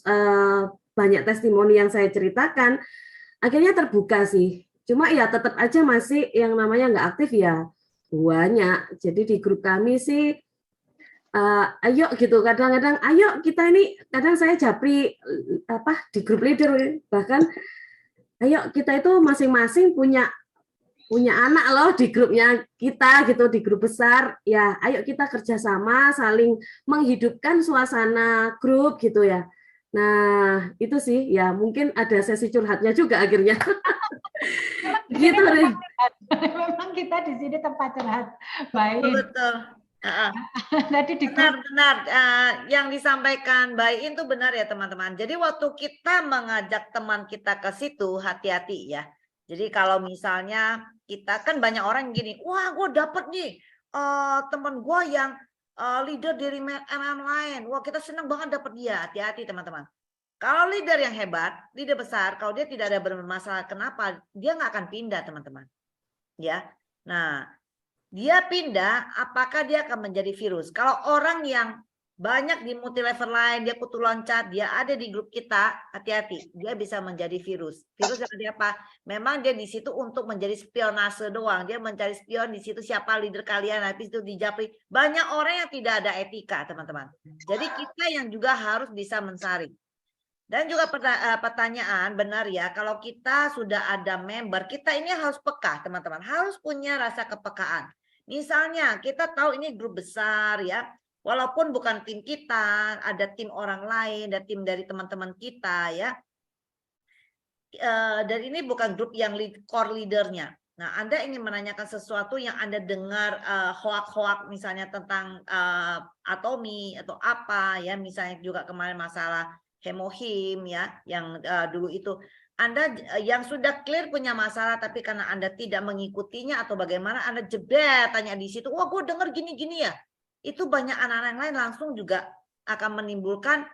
banyak testimoni yang saya ceritakan, akhirnya terbuka sih. Cuma ya tetap aja masih yang namanya nggak aktif ya banyak. Jadi di grup kami sih, ayo gitu. Kadang-kadang, ayo kita ini, kadang saya japri apa di grup leader bahkan, ayo kita itu masing-masing punya anak loh di grupnya kita gitu, di grup besar ya, ayo kita kerjasama saling menghidupkan suasana grup gitu ya. Nah itu sih ya, mungkin ada sesi curhatnya juga akhirnya. Gitu deh. Memang kita di sini tempat curhat. Baik. Betul. Tadi di Benar. Yang disampaikan Mbak In itu benar ya teman-teman. Jadi waktu kita mengajak teman kita ke situ, hati-hati ya. Jadi kalau misalnya kita kan banyak orang gini, wah gue dapet nih teman gue yang leader dari MM lain. Wah kita senang banget dapet dia. Hati-hati teman-teman. Kalau leader yang hebat, leader besar, kalau dia tidak ada bermasalah, kenapa? Dia nggak akan pindah teman-teman. Ya, nah dia pindah, apakah dia akan menjadi virus? Kalau orang yang banyak di multi level lain, dia kutu loncat, dia ada di grup kita, hati-hati, dia bisa menjadi virus. Virus yang apa? Memang dia di situ untuk menjadi spionase doang. Dia mencari spion di situ siapa leader kalian, habis itu dijapri. Banyak orang yang tidak ada etika, teman-teman. Jadi kita yang juga harus bisa mensaring. Dan juga pertanyaan benar ya, kalau kita sudah ada member, kita ini harus peka teman-teman, harus punya rasa kepekaan. Misalnya kita tahu ini grup besar ya, walaupun bukan tim kita, ada tim orang lain, ada tim dari teman-teman kita ya. Dan ini bukan grup yang core leadernya. Nah, Anda ingin menanyakan sesuatu yang Anda dengar hoak-hoak misalnya tentang Atomi atau apa ya, misalnya juga kemarin masalah Hemohim ya, yang dulu itu Anda yang sudah clear punya masalah, tapi karena Anda tidak mengikutinya atau bagaimana, Anda jebret tanya di situ, wah gue dengar gini-gini ya, itu banyak anak-anak yang lain langsung juga akan menimbulkan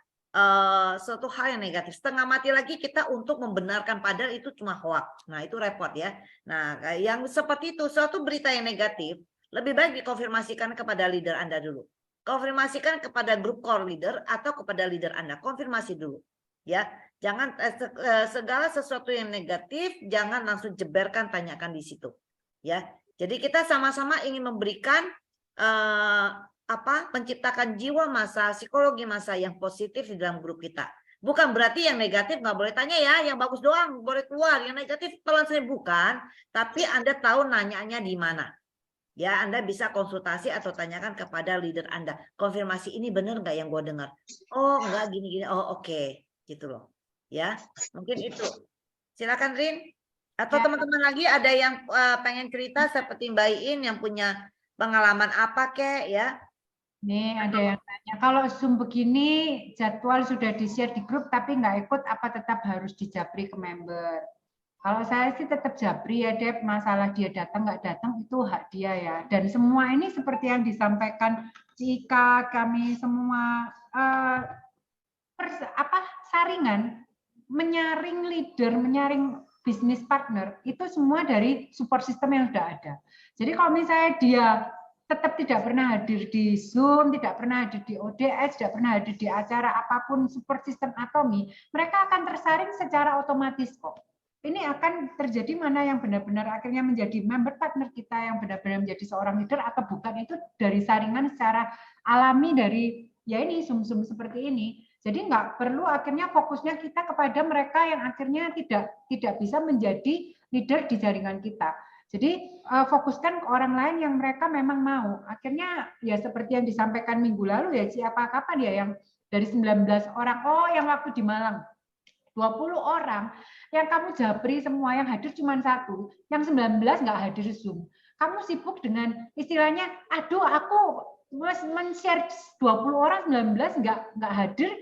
suatu hal yang negatif. Setengah mati lagi kita untuk membenarkan padahal itu cuma hoax. Nah itu repot ya. Nah yang seperti itu, suatu berita yang negatif, lebih baik dikonfirmasikan kepada leader Anda dulu. Konfirmasikan kepada grup core leader atau kepada leader Anda, konfirmasi dulu ya. Jangan segala sesuatu yang negatif jangan langsung jeberkan, tanyakan di situ ya. Jadi kita sama-sama ingin memberikan menciptakan jiwa massa, psikologi massa yang positif di dalam grup kita. Bukan berarti yang negatif nggak boleh tanya ya, yang bagus doang boleh keluar, yang negatif telan saya bukan, tapi Anda tahu nanyanya di mana. Ya, Anda bisa konsultasi atau tanyakan kepada leader Anda. Konfirmasi ini benar nggak yang gue dengar? Oh, enggak gini-gini. Oh, oke. Gitu loh. Ya, mungkin itu. Silakan Rin. Atau teman-teman lagi ada yang pengen cerita seperti Mbak In yang punya pengalaman apa kek ya? Nih ada yang tanya, kalau Zoom begini jadwal sudah di-share di grup tapi nggak ikut, apa tetap harus dijapri ke member? Kalau saya sih tetap japri ya Dep, masalah dia datang nggak datang itu hak dia ya. Dan semua ini seperti yang disampaikan Cika, kami semua saringan, menyaring leader, menyaring bisnis partner, itu semua dari support system yang sudah ada. Jadi kalau misalnya dia tetap tidak pernah hadir di Zoom, tidak pernah hadir di ODS, tidak pernah hadir di acara apapun support system Atomi, mereka akan tersaring secara otomatis kok. Ini akan terjadi mana yang benar-benar akhirnya menjadi member partner kita, yang benar-benar menjadi seorang leader atau bukan, itu dari saringan secara alami dari ya ini Zoom-Zoom seperti ini. Jadi nggak perlu akhirnya fokusnya kita kepada mereka yang akhirnya tidak bisa menjadi leader di jaringan kita. Jadi fokuskan ke orang lain yang mereka memang mau. Akhirnya ya seperti yang disampaikan minggu lalu ya, siapa kapan ya yang dari 19 orang, oh yang waktu di Malang. 20 orang, yang kamu japri semua, yang hadir cuma 1, yang 19 nggak hadir Zoom. Kamu sibuk dengan istilahnya, aduh aku men-share 20 orang, 19 nggak hadir,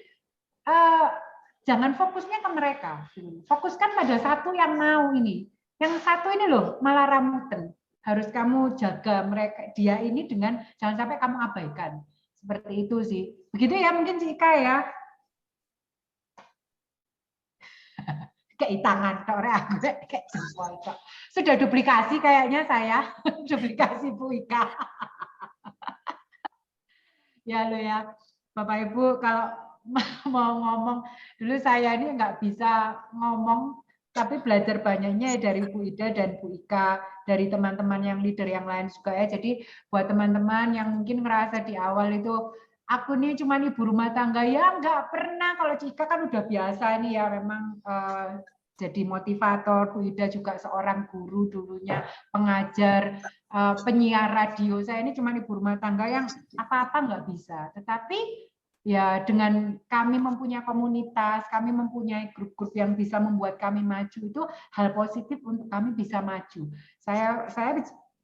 jangan fokusnya ke mereka. Fokuskan pada 1 yang mau ini. Yang 1 ini loh, malah ramuten. Harus kamu jaga mereka, dia ini dengan, jangan sampai kamu abaikan. Seperti itu sih. Begitu ya mungkin Cika ya. Kayak tangan ke orang aku kayak jempol kok. Sudah duplikasi kayaknya saya. Duplikasi Bu Ika. Ya lo ya. Bapak Ibu kalau mau ngomong, dulu saya ini nggak bisa ngomong, tapi belajar banyaknya dari Bu Ida dan Bu Ika, dari teman-teman yang leader yang lain juga ya. Jadi buat teman-teman yang mungkin ngerasa di awal itu, aku nih cuma ibu rumah tangga, ya nggak pernah. Kalau Cika kan udah biasa nih ya, memang jadi motivator. Bu Ida juga seorang guru dulunya, pengajar, penyiar radio. Saya ini cuma ibu rumah tangga yang apa-apa nggak bisa. Tetapi ya dengan kami mempunyai komunitas, kami mempunyai grup-grup yang bisa membuat kami maju, itu hal positif untuk kami bisa maju. Saya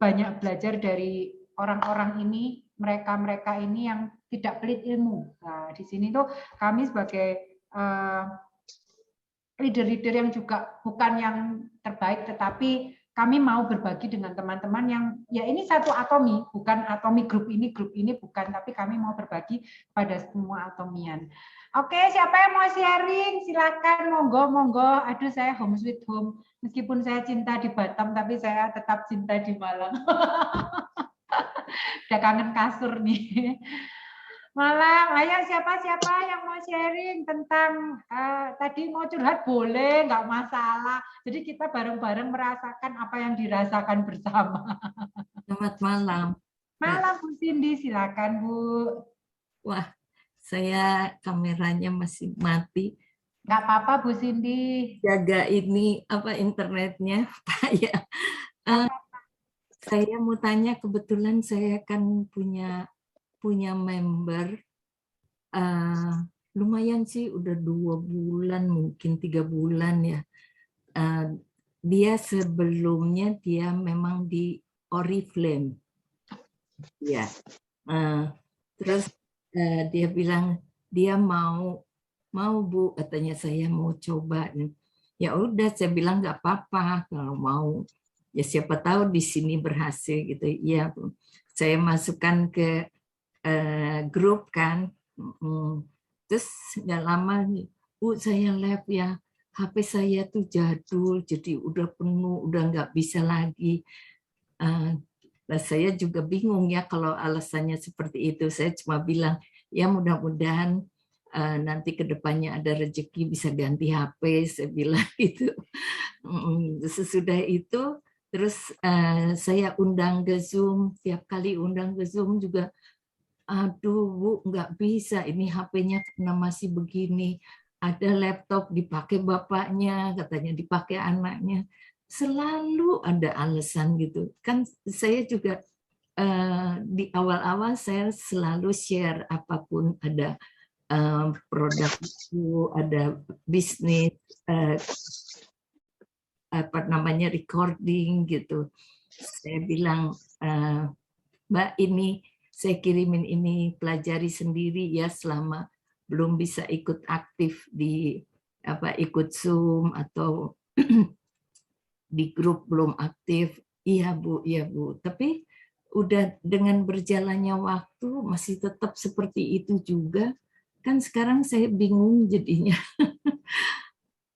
banyak belajar dari orang-orang ini, mereka ini yang tidak pelit ilmu. Nah, di sini tuh kami sebagai leader-leader yang juga bukan yang terbaik, tetapi kami mau berbagi dengan teman-teman yang ya ini satu atomi, bukan atomi grup ini bukan, tapi kami mau berbagi pada semua atomian. Oke, siapa yang mau sharing? Silakan, monggo. Aduh, saya home sweet home. Meskipun saya cinta di Batam, tapi saya tetap cinta di Malang. Udah kangen kasur nih. Malang, ayo siapa yang mau sharing tentang tadi mau curhat boleh, nggak masalah. Jadi kita bareng-bareng merasakan apa yang dirasakan bersama. Selamat malam. Malam Bu Cindy, silakan Bu. Wah, saya kameranya masih mati. Nggak apa-apa Bu Cindy. Jaga ini apa internetnya, Pak ya. Saya mau tanya, kebetulan saya kan punya member, lumayan sih, udah 2 bulan, mungkin 3 bulan ya. Dia sebelumnya dia memang di Oriflame, ya. Terus dia bilang dia mau Bu, katanya saya mau coba. Ya udah, saya bilang nggak apa-apa kalau mau. Ya siapa tahu di sini berhasil gitu. Iya, saya masukkan ke grup kan, terus nggak lama nih, Bu saya live ya, HP saya tuh jadul, jadi udah penuh, udah nggak bisa lagi. Nah, saya juga bingung ya kalau alasannya seperti itu. Saya cuma bilang ya mudah-mudahan nanti kedepannya ada rezeki bisa ganti HP, saya bilang gitu. Sesudah itu terus saya undang ke Zoom, tiap kali undang ke Zoom juga, aduh Bu, nggak bisa, ini HP-nya karena masih begini, ada laptop dipakai bapaknya, katanya dipakai anaknya, selalu ada alasan gitu. Kan saya juga di awal-awal saya selalu share apapun, ada produk itu, ada bisnis, apa namanya, recording gitu. Saya bilang, Mbak ini saya kirimin ini, pelajari sendiri ya, selama belum bisa ikut aktif di ikut Zoom atau di grup belum aktif. Iya Bu, iya Bu. Tapi udah dengan berjalannya waktu masih tetap seperti itu juga. Kan sekarang saya bingung jadinya.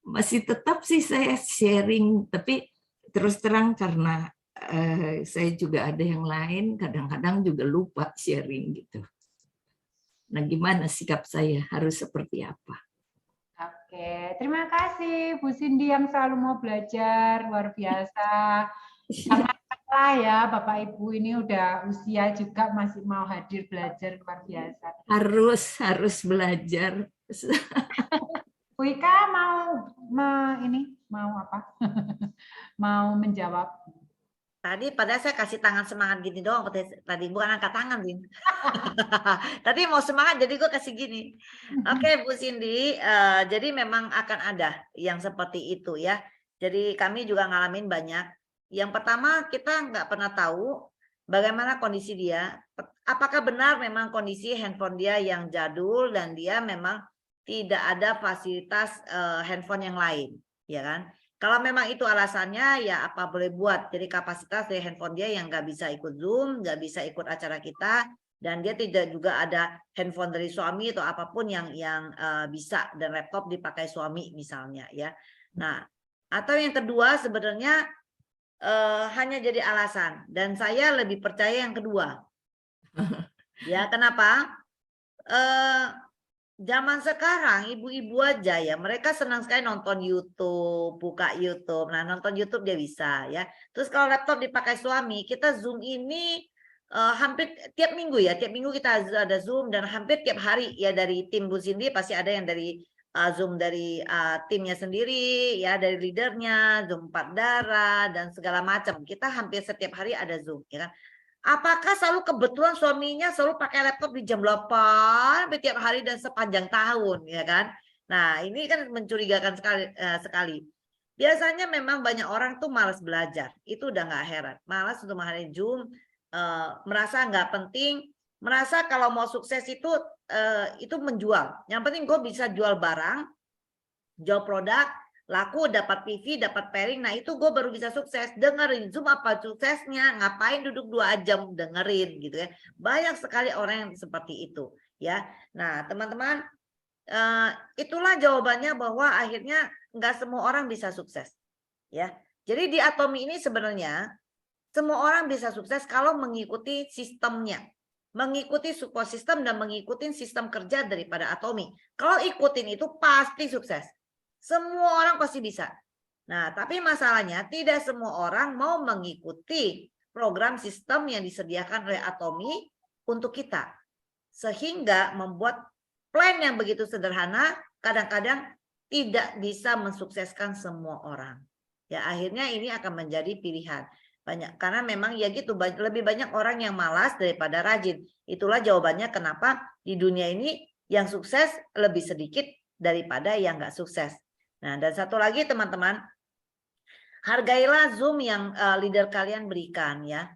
Masih tetap sih saya sharing, tapi terus terang karena saya juga ada yang lain, kadang-kadang juga lupa sharing gitu. Nah, gimana sikap saya? Harus seperti apa? Oke, terima kasih Bu Cindy yang selalu mau belajar, luar biasa. Jangan salah ya, Bapak Ibu ini udah usia juga masih mau hadir belajar, luar biasa. Harus belajar. Bu Ika mau apa? Mau menjawab. Tadi padahal saya kasih tangan semangat gini doang tadi, bukan angkat tangan, Bin. Tadi mau semangat jadi gue kasih gini. Oke, Bu Cindy, jadi memang akan ada yang seperti itu ya. Jadi kami juga ngalamin banyak. Yang pertama, kita nggak pernah tahu bagaimana kondisi dia. Apakah benar memang kondisi handphone dia yang jadul dan dia memang tidak ada fasilitas handphone yang lain, ya kan? Kalau memang itu alasannya, ya apa boleh buat. Jadi kapasitas dari handphone dia yang nggak bisa ikut Zoom, nggak bisa ikut acara kita, dan dia tidak juga ada handphone dari suami atau apapun yang bisa, dan laptop dipakai suami misalnya ya. Nah, atau yang kedua sebenarnya hanya jadi alasan, dan saya lebih percaya yang kedua. Ya, kenapa? Zaman sekarang ibu-ibu aja ya, mereka senang sekali nonton YouTube, buka YouTube. Nah, nonton YouTube dia bisa ya. Terus kalau laptop dipakai suami, kita Zoom ini hampir tiap minggu ya, tiap minggu kita ada Zoom, dan hampir tiap hari ya dari tim Bu Cindy pasti ada yang dari Zoom dari timnya sendiri ya, dari leadernya, Zoom 4 darah dan segala macam. Kita hampir setiap hari ada Zoom ya kan. Apakah selalu kebetulan suaminya selalu pakai laptop di jam 8 tiap hari dan sepanjang tahun, ya kan? Nah, ini kan mencurigakan sekali. Biasanya memang banyak orang tuh malas belajar. Itu udah nggak heran. Malas untuk menghadiri Zoom, merasa nggak penting, merasa kalau mau sukses itu menjual. Yang penting gue bisa jual barang, jual produk, laku, dapat PV, dapat pairing, nah itu gue baru bisa sukses. Dengerin Zoom apa suksesnya, ngapain duduk 2 jam dengerin gitu ya. Banyak sekali orang yang seperti itu ya. Nah teman-teman, itulah jawabannya bahwa akhirnya nggak semua orang bisa sukses ya. Jadi di Atomi ini sebenarnya semua orang bisa sukses kalau mengikuti sistemnya, mengikuti support system dan mengikuti sistem kerja daripada Atomi. Kalau ikutin itu pasti sukses. Semua orang pasti bisa. Nah, tapi masalahnya tidak semua orang mau mengikuti program sistem yang disediakan oleh Atomi untuk kita. Sehingga membuat plan yang begitu sederhana kadang-kadang tidak bisa mensukseskan semua orang. Ya, akhirnya ini akan menjadi pilihan. Banyak karena memang ya gitu, lebih banyak orang yang malas daripada rajin. Itulah jawabannya kenapa di dunia ini yang sukses lebih sedikit daripada yang nggak sukses. Nah, dan satu lagi teman-teman, hargailah Zoom yang leader kalian berikan ya.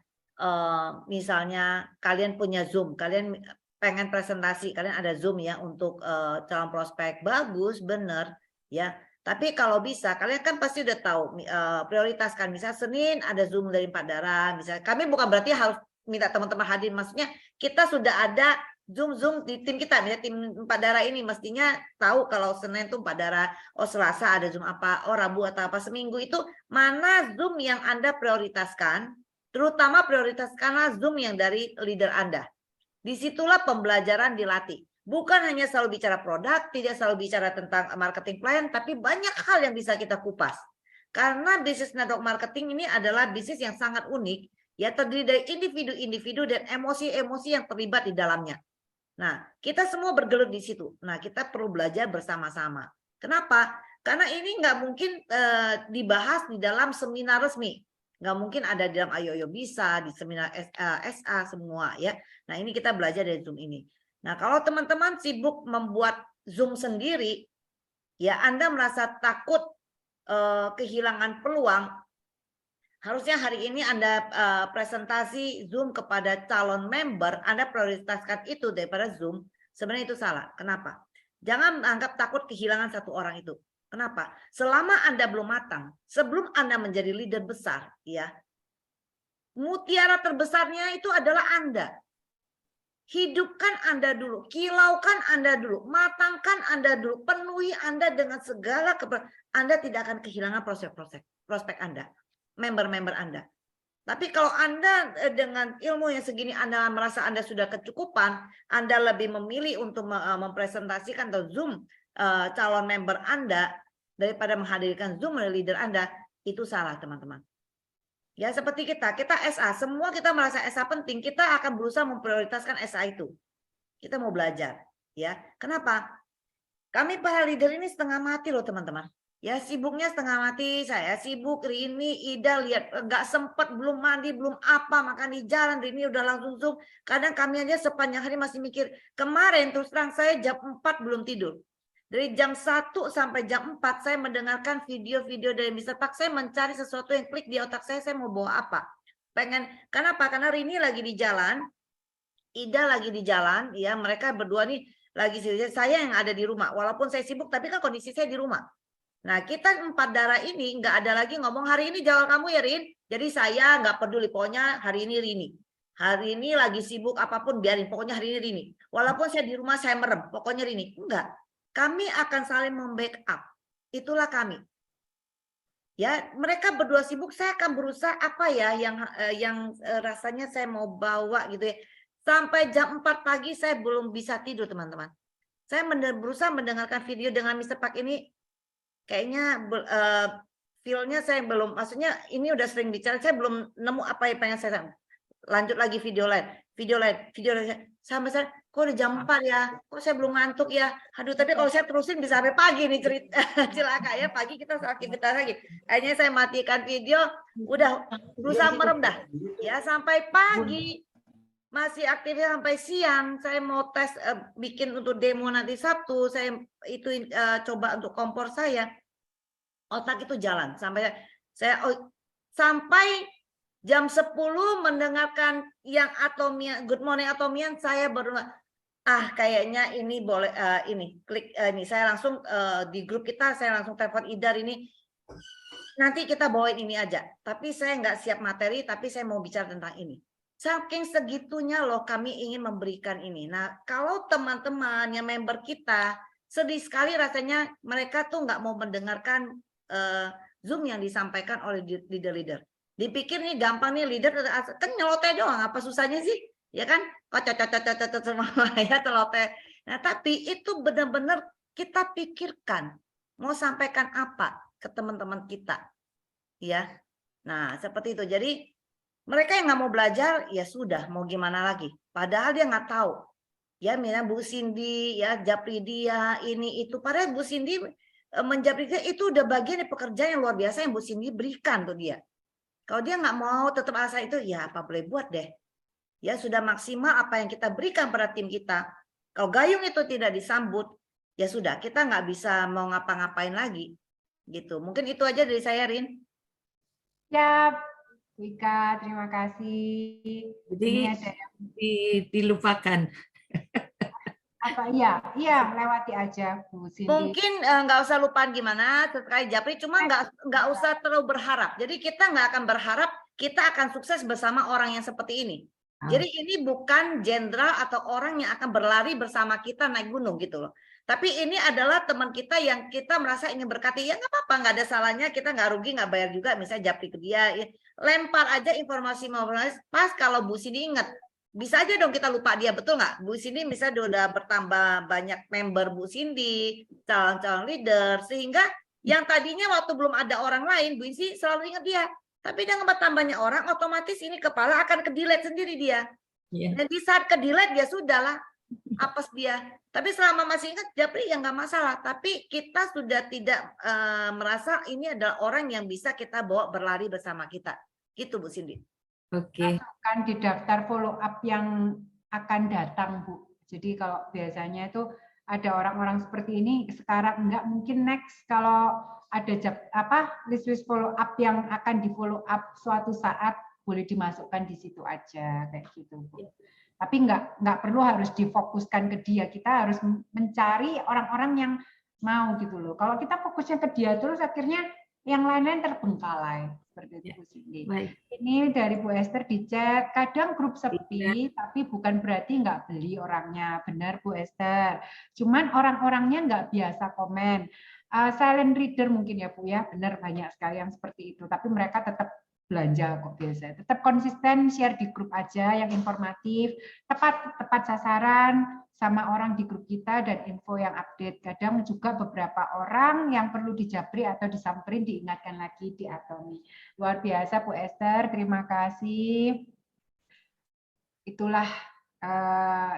Misalnya kalian punya Zoom, kalian pengen presentasi, kalian ada Zoom ya untuk calon prospek, bagus, bener ya. Tapi kalau bisa, kalian kan pasti udah tahu prioritaskan. Misalnya Senin ada Zoom dari 4 darah, misalnya kami bukan berarti harus minta teman-teman hadir, maksudnya kita sudah ada Zoom di tim kita, misalnya tim 4 darah ini mestinya tahu kalau Senin tuh 4 darah, oh Selasa ada Zoom apa, oh Rabu atau apa, seminggu itu mana Zoom yang Anda prioritaskan, terutama prioritaskanlah Zoom yang dari leader Anda. Disitulah pembelajaran dilatih. Bukan hanya selalu bicara produk, tidak selalu bicara tentang marketing plan, tapi banyak hal yang bisa kita kupas. Karena bisnis network marketing ini adalah bisnis yang sangat unik, ya terdiri dari individu-individu dan emosi-emosi yang terlibat di dalamnya. Nah, kita semua bergelut di situ. Nah, kita perlu belajar bersama-sama. Kenapa? Karena ini nggak mungkin dibahas di dalam seminar resmi. Nggak mungkin ada di dalam Ayo Bisa, di seminar SA semua ya. Nah, ini kita belajar dari Zoom ini. Nah, kalau teman-teman sibuk membuat Zoom sendiri, ya Anda merasa takut kehilangan peluang, harusnya hari ini Anda presentasi Zoom kepada calon member, Anda prioritaskan itu daripada Zoom. Sebenarnya itu salah. Kenapa? Jangan anggap takut kehilangan satu orang itu. Kenapa? Selama Anda belum matang, sebelum Anda menjadi leader besar, ya, mutiara terbesarnya itu adalah Anda. Hidupkan Anda dulu, kilaukan Anda dulu, matangkan Anda dulu, penuhi Anda dengan segala Anda tidak akan kehilangan prospek Anda, member-member Anda. Tapi kalau Anda dengan ilmu yang segini Anda merasa Anda sudah kecukupan, Anda lebih memilih untuk mempresentasikan atau Zoom calon member Anda daripada menghadirkan Zoom leader Anda, itu salah teman-teman. Ya seperti kita SA, semua kita merasa SA penting, kita akan berusaha memprioritaskan SA itu. Kita mau belajar, ya. Kenapa? Kami para leader ini setengah mati loh teman-teman. Ya sibuknya setengah mati, saya sibuk, Rini, Ida lihat nggak sempet, belum mandi, belum apa, makan di jalan, Rini udah langsung Zoom. Kadang kami aja sepanjang hari masih mikir, kemarin terus terang saya jam 4 belum tidur. Dari jam 1 sampai jam 4 saya mendengarkan video-video dari Mr. Park, saya mencari sesuatu yang klik di otak saya mau bawa apa. Kenapa? Karena Rini lagi di jalan, Ida lagi di jalan, ya mereka berdua nih lagi, saya yang ada di rumah. Walaupun saya sibuk, tapi kan kondisi saya di rumah. Nah, kita 4 darah ini nggak ada lagi ngomong hari ini jawab kamu ya Rin. Jadi saya nggak peduli, pokoknya hari ini Rini. Hari ini lagi sibuk apapun biarin, pokoknya hari ini Rini. Walaupun saya di rumah saya merem, pokoknya Rini. Enggak. Kami akan saling membackup. Itulah kami. Ya, mereka berdua sibuk, saya akan berusaha apa ya yang rasanya saya mau bawa gitu ya. Sampai jam 4 pagi saya belum bisa tidur, teman-teman. Saya berusaha mendengarkan video dengan Mr. Park ini. Kayaknya feel-nya saya belum, maksudnya ini udah sering bicara, saya belum nemu apa yang pengen saya lanjut lagi video lain sampai saya kok udah jam 4 ya, kok saya belum ngantuk ya, aduh tapi kalau saya terusin bisa sampai pagi nih cerita celaka ya, pagi kita aktivitas lagi. Akhirnya saya matikan video, udah berusaha merem dah ya sampai pagi, masih aktifnya sampai siang. Saya mau tes bikin untuk demo nanti Sabtu, saya itu coba untuk kompor saya, otak itu jalan sampai saya sampai jam 10 mendengarkan yang Atomian, Good Morning Atomian, saya baru kayaknya ini boleh ini klik ini, saya langsung di grup kita saya langsung telepon Idar, ini nanti kita bawain ini aja, tapi saya nggak siap materi, tapi saya mau bicara tentang ini. Saking segitunya loh kami ingin memberikan ini. Nah, kalau teman-teman yang member kita sedih sekali rasanya, mereka tuh nggak mau mendengarkan Zoom yang disampaikan oleh leader-leader. Dipikir nih gampang nih leader, kan nyeloteh doang, apa susahnya sih? Ya kan? Kocot semua ya celoteh. Nah, tapi itu benar-benar kita pikirkan mau sampaikan apa ke teman-teman kita. Ya. Nah, seperti itu. Jadi mereka yang nggak mau belajar, ya sudah, mau gimana lagi. Padahal dia nggak tahu. Ya, misalnya Bu Cindy, ya Japri dia, ini, itu. Padahal Bu Cindy menjapri dia, itu udah bagian dari pekerjaan yang luar biasa yang Bu Cindy berikan tuh dia. Kalau dia nggak mau tetap asal itu, ya apa boleh buat deh. Ya, sudah maksimal apa yang kita berikan pada tim kita. Kalau gayung itu tidak disambut, ya sudah, kita nggak bisa mau ngapa-ngapain lagi. Gitu. Mungkin itu aja dari saya, Rin. Ya, Wika, terima kasih. Jadi Ini ada yang dilupakan. apa? Iya, lewati aja, Bu Cindy. Mungkin nggak usah lupaan gimana terkait Japri, cuma nggak usah terlalu berharap. Jadi kita nggak akan berharap kita akan sukses bersama orang yang seperti ini. Jadi ini bukan jenderal atau orang yang akan berlari bersama kita naik gunung gitu loh. Tapi ini adalah teman kita yang kita merasa ingin berkati. Ya nggak apa-apa, nggak ada salahnya, kita nggak rugi, nggak bayar juga. Misalnya Japri ke dia, ya, lempar aja informasi pas. Kalau Bu Cindy ingat, bisa aja dong kita lupa dia, betul nggak? Bu Cindy misalnya udah bertambah banyak member Bu Cindy, calon-calon leader, sehingga yang tadinya waktu belum ada orang lain, Bu Cindy selalu ingat dia. Tapi dia tambahnya orang, otomatis ini kepala akan ke-delete sendiri dia. Yeah. Dan di saat ke-delete ya sudahlah, apes dia. Tapi selama masih ingat Japri ya nggak masalah. Tapi kita sudah tidak merasa ini adalah orang yang bisa kita bawa berlari bersama kita. Gitu Bu Cindy. Oke. Masukkan di daftar follow up yang akan datang, Bu. Jadi kalau biasanya itu ada orang-orang seperti ini, sekarang enggak, mungkin next kalau ada list follow up yang akan di follow up suatu saat, boleh dimasukkan di situ aja kayak gitu, Bu. Tapi enggak perlu harus difokuskan ke dia, kita harus mencari orang-orang yang mau gitu loh. Kalau kita fokusnya ke dia terus akhirnya yang lain-lain terbengkalai seperti itu, Bu Cindy. Ini dari Bu Esther di chat, kadang grup sepi, tapi bukan berarti nggak beli orangnya. Benar Bu Esther. Cuman orang-orangnya nggak biasa komen. Silent reader mungkin ya Bu ya, benar banyak sekali yang seperti itu. Tapi mereka tetap belanja kok biasa. Tetap konsisten share di grup aja yang informatif, tepat sasaran sama orang di grup kita dan info yang update. Kadang juga beberapa orang yang perlu dijapri atau disamperin diingatkan lagi di Atomi. Luar biasa Bu Esther, terima kasih. Itulah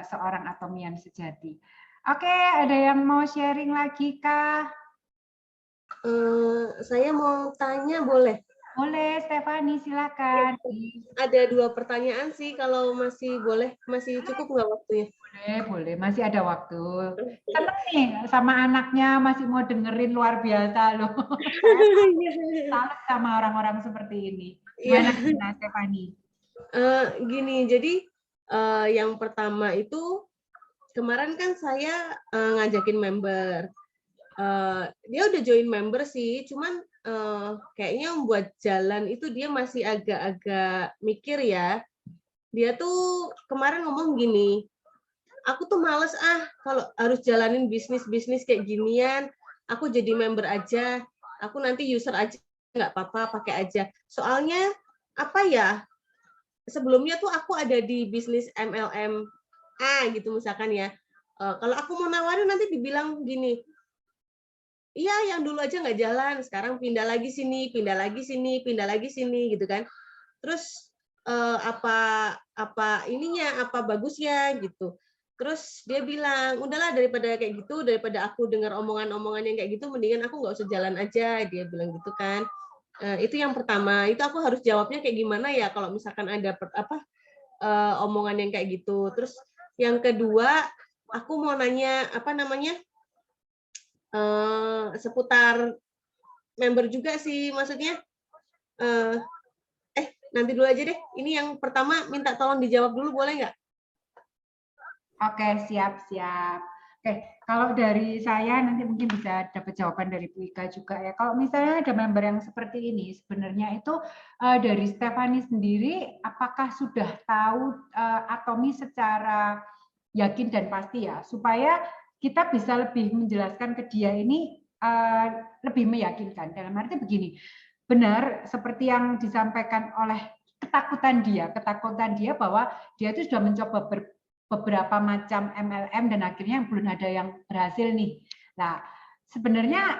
seorang Atomian sejati. Oke, ada yang mau sharing lagi kah? Saya mau tanya boleh? Boleh, Stefani, silakan. Ada 2 pertanyaan sih kalau masih boleh, masih cukup nggak waktunya? Boleh, masih ada waktu. Seneng nih sama anaknya masih mau dengerin, luar biasa loh. Salut sama orang-orang seperti ini. Gimana Stefani? Gini, jadi yang pertama itu kemarin kan saya ngajakin member. Dia udah join member sih, cuman kayaknya buat jalan itu dia masih agak-agak mikir ya. Dia tuh kemarin ngomong gini, aku tuh males kalau harus jalanin bisnis kayak ginian, aku jadi member aja, aku nanti user aja nggak apa-apa, pakai aja. Soalnya apa ya, sebelumnya tuh aku ada di bisnis MLM gitu misalkan ya. Kalau aku mau nawarin nanti dibilang gini, iya yang dulu aja nggak jalan, sekarang pindah lagi sini gitu kan. Terus apa ininya, apa bagusnya gitu. Terus dia bilang, udahlah daripada kayak gitu, daripada aku dengar omongan-omongan yang kayak gitu, mendingan aku nggak usah jalan aja, dia bilang gitu kan. Itu yang pertama, itu aku harus jawabnya kayak gimana ya kalau misalkan ada omongan yang kayak gitu. Terus yang kedua, aku mau nanya seputar member juga sih, maksudnya nanti dulu aja deh. Ini yang pertama minta tolong dijawab dulu, boleh nggak? Oke, siap. Oke, kalau dari saya nanti mungkin bisa dapat jawaban dari Bu Ika juga ya. Kalau misalnya ada member yang seperti ini, sebenarnya itu dari Stefani sendiri, apakah sudah tahu Atomi secara yakin dan pasti ya, supaya kita bisa lebih menjelaskan ke dia ini lebih meyakinkan. Dalam arti begini, benar seperti yang disampaikan oleh ketakutan dia bahwa dia itu sudah mencoba beberapa macam MLM dan akhirnya belum ada yang berhasil nih. Nah, sebenarnya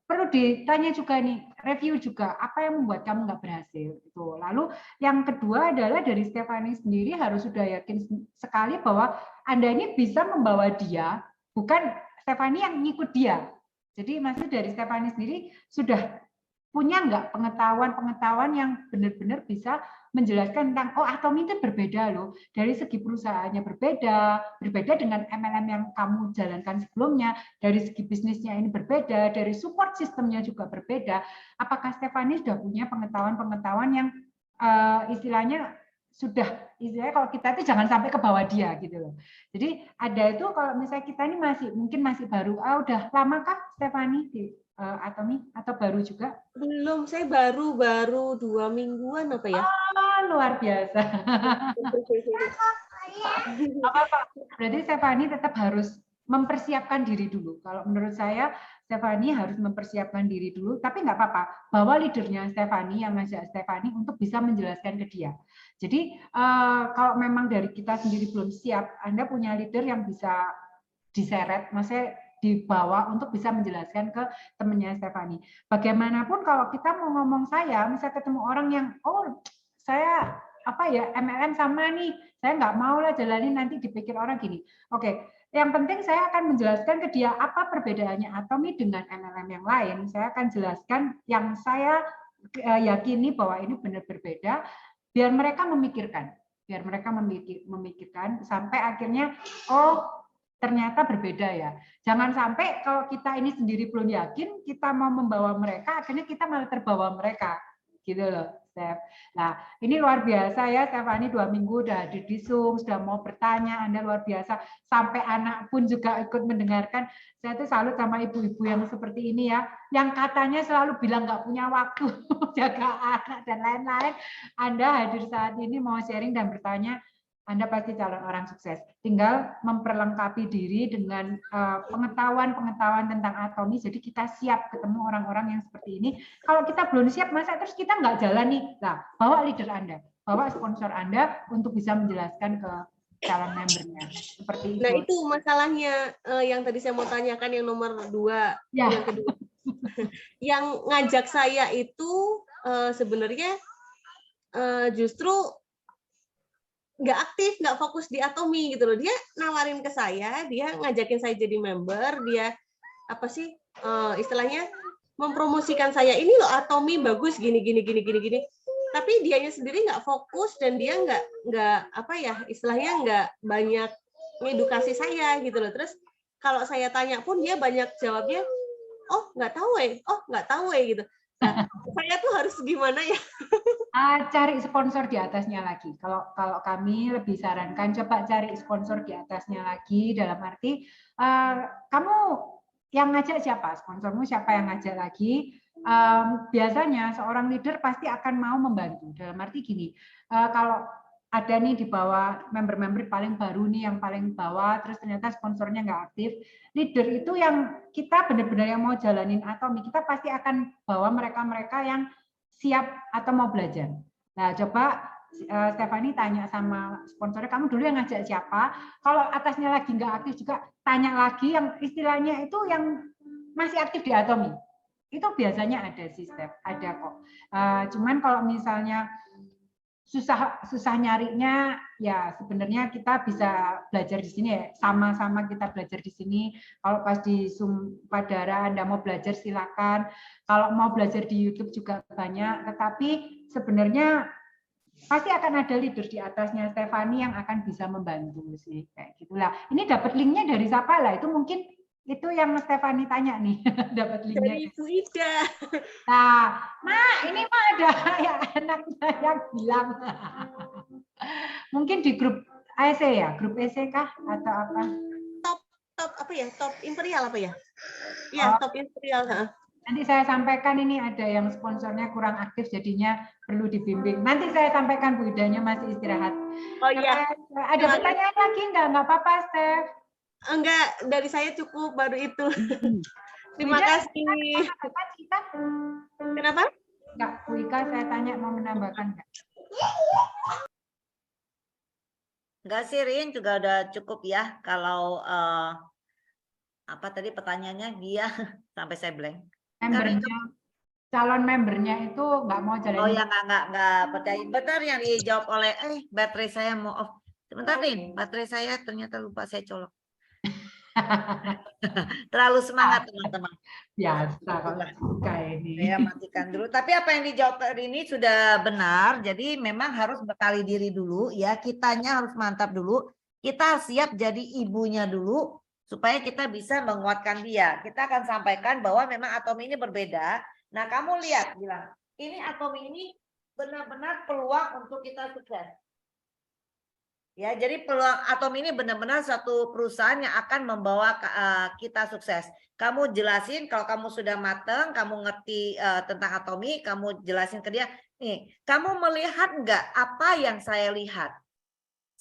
perlu ditanya juga nih, review juga apa yang membuat kamu nggak berhasil itu. Lalu yang kedua adalah dari Stefani sendiri harus sudah yakin sekali bahwa Anda ini bisa membawa dia, bukan Stefani yang ngikut dia. Jadi maksud dari Stefani sendiri sudah punya nggak pengetahuan yang benar-benar bisa menjelaskan tentang Atomi itu berbeda loh, dari segi perusahaannya berbeda dengan MLM yang kamu jalankan sebelumnya, dari segi bisnisnya ini berbeda, dari support sistemnya juga berbeda. Apakah Stefani sudah punya pengetahuan yang istilahnya kalau kita itu jangan sampai ke bawah dia gitu loh. Jadi ada itu kalau misalnya kita ini mungkin masih baru, udah lama kah Stefani di Atomi atau baru juga? Belum, saya baru 2 mingguan apa ya? Luar biasa. Apa-apa. Berarti Stefani tetap harus mempersiapkan diri dulu. Kalau menurut saya, Stefani harus mempersiapkan diri dulu, tapi nggak apa-apa. Bawa leadernya Stefani, yang ngajak Stefani untuk bisa menjelaskan ke dia. Jadi kalau memang dari kita sendiri belum siap, Anda punya leader yang bisa diseret, maksudnya dibawa untuk bisa menjelaskan ke temannya Stefani. Bagaimanapun kalau kita mau ngomong misalnya ketemu orang yang, saya MLM sama nih, saya nggak mau lah jalanin, nanti dipikir orang gini. Oke, yang penting saya akan menjelaskan ke dia apa perbedaannya Atomi dengan MLM yang lain. Saya akan jelaskan yang saya yakini bahwa ini benar berbeda, biar mereka memikirkan sampai akhirnya ternyata berbeda ya. Jangan sampai kalau kita ini sendiri belum yakin, kita mau membawa mereka, akhirnya kita malah terbawa mereka. Gitu loh, Steph. Nah, ini luar biasa ya, Stefani 2 minggu udah hadir di Zoom, sudah mau bertanya, Anda luar biasa. Sampai anak pun juga ikut mendengarkan. Saya tuh salut sama ibu-ibu yang seperti ini ya, yang katanya selalu bilang nggak punya waktu jaga anak dan lain-lain. Anda hadir saat ini mau sharing dan bertanya, Anda pasti calon orang sukses. Tinggal memperlengkapi diri dengan pengetahuan tentang Atomi. Jadi kita siap ketemu orang-orang yang seperti ini. Kalau kita belum siap, masa terus kita nggak jalan nih. Nah, bawa leader Anda, bawa sponsor Anda untuk bisa menjelaskan ke calon membernya. Seperti itu. Nah, itu masalahnya yang tadi saya mau tanyakan yang nomor 2. Ya. Yang kedua. Yang ngajak saya itu sebenarnya justru nggak aktif, nggak fokus di Atomi gitu loh. Dia nawarin ke saya, dia ngajakin saya jadi member, dia istilahnya mempromosikan saya, ini loh Atomi bagus gini. Tapi dianya sendiri nggak fokus dan dia nggak apa ya, istilahnya nggak banyak ngedukasi saya gitu loh. Terus kalau saya tanya pun dia banyak jawabnya, oh nggak tahu gitu. Nah, saya tuh harus gimana ya? Cari sponsor di atasnya lagi. Kalau kami lebih sarankan coba cari sponsor di atasnya lagi, dalam arti kamu yang ngajak siapa? Sponsormu siapa yang ngajak lagi? Biasanya seorang leader pasti akan mau membantu. Dalam arti gini, kalau ada nih di bawah member-member paling baru nih, yang paling bawah, terus ternyata sponsornya nggak aktif, leader itu yang kita benar-benar yang mau jalanin Atomi, kita pasti akan bawa mereka-mereka yang siap atau mau belajar. Nah, coba Stephanie tanya sama sponsornya, kamu dulu yang ngajak siapa? Kalau atasnya lagi nggak aktif juga, tanya lagi yang istilahnya itu yang masih aktif di Atomi. Itu biasanya ada sih, Steph, ada kok. Cuman kalau misalnya susah nyarinya, ya sebenarnya kita bisa belajar di sini ya, sama-sama kita belajar di sini. Kalau pas di Sumpadara Anda mau belajar silakan. Kalau mau belajar di YouTube juga banyak, tetapi sebenarnya pasti akan ada leader di atasnya Stephanie yang akan bisa membantu sih, kayak gitulah. Ini dapat linknya dari siapa lah? Itu mungkin itu yang Stephanie tanya nih, dapat linknya dari Bu Ida. Nah, ini mah ada yang anaknya yang bilang. Mungkin di grup EC ya, grup EC kah atau apa? Top apa ya? Top Imperial apa ya? Iya, Top Imperial. Nanti saya sampaikan, ini ada yang sponsornya kurang aktif jadinya perlu dibimbing. Nanti saya sampaikan, Bu Idanya masih istirahat. Oh iya. Ada pertanyaan lagi enggak apa-apa, Steph? Enggak, dari saya cukup baru itu. Terima kasih. Kenapa? Enggak, Bu Ika saya tanya mau menambahkan enggak? Enggak sih, Rin, juga udah cukup ya. Kalau apa tadi pertanyaannya dia sampai saya blank. Calon membernya itu nggak mau jalan. Oh ya, nggak percaya. Benar yang dijawab oleh baterai saya mau off. Sebentar Rin, baterai saya ternyata lupa saya colok. Terlalu semangat teman-teman. Biasa kalau kayak ini. Saya matikan dulu. Tapi apa yang dijawab ini sudah benar. Jadi memang harus berkali diri dulu ya. Kitanya harus mantap dulu. Kita siap jadi ibunya dulu supaya kita bisa menguatkan dia. Kita akan sampaikan bahwa memang Atomi ini berbeda. Nah, kamu lihat, bilang ini Atomi ini benar-benar peluang untuk kita sukses. Ya, jadi peluang Atomi ini benar-benar satu perusahaan yang akan membawa kita sukses. Kamu jelasin kalau kamu sudah matang, kamu ngerti tentang Atomi, kamu jelasin ke dia, nih, kamu melihat nggak apa yang saya lihat?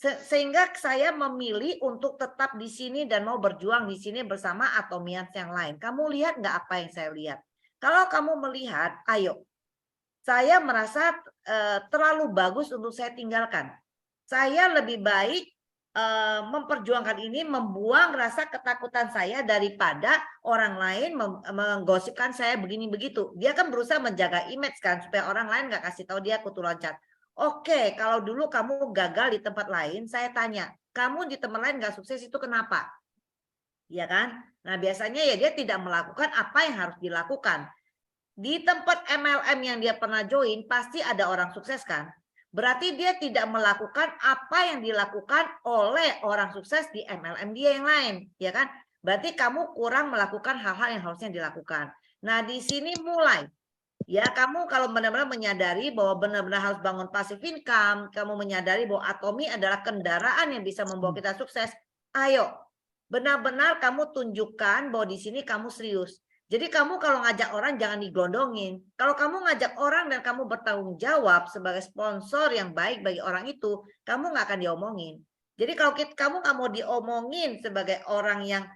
Sehingga saya memilih untuk tetap di sini dan mau berjuang di sini bersama Atomians yang lain. Kamu lihat nggak apa yang saya lihat? Kalau kamu melihat, ayo, saya merasa terlalu bagus untuk saya tinggalkan. Saya lebih baik memperjuangkan ini, membuang rasa ketakutan saya daripada orang lain menggosipkan saya begini begitu. Dia kan berusaha menjaga image kan supaya orang lain nggak kasih tahu dia kutu loncat. Oke, kalau dulu kamu gagal di tempat lain, saya tanya, kamu di tempat lain nggak sukses itu kenapa? Ya kan? Nah biasanya ya dia tidak melakukan apa yang harus dilakukan. Di tempat MLM yang dia pernah join pasti ada orang sukses kan? Berarti dia tidak melakukan apa yang dilakukan oleh orang sukses di MLM dia yang lain, ya kan? Berarti kamu kurang melakukan hal-hal yang harusnya dilakukan. Nah, di sini mulai. Ya, kamu kalau benar-benar menyadari bahwa benar-benar harus bangun passive income, kamu menyadari bahwa Atomi adalah kendaraan yang bisa membawa kita sukses. Ayo, benar-benar kamu tunjukkan bahwa di sini kamu serius. Jadi kamu kalau ngajak orang jangan digelondongin. Kalau kamu ngajak orang dan kamu bertanggung jawab sebagai sponsor yang baik bagi orang itu, kamu nggak akan diomongin. Jadi kalau kamu nggak mau diomongin sebagai orang yang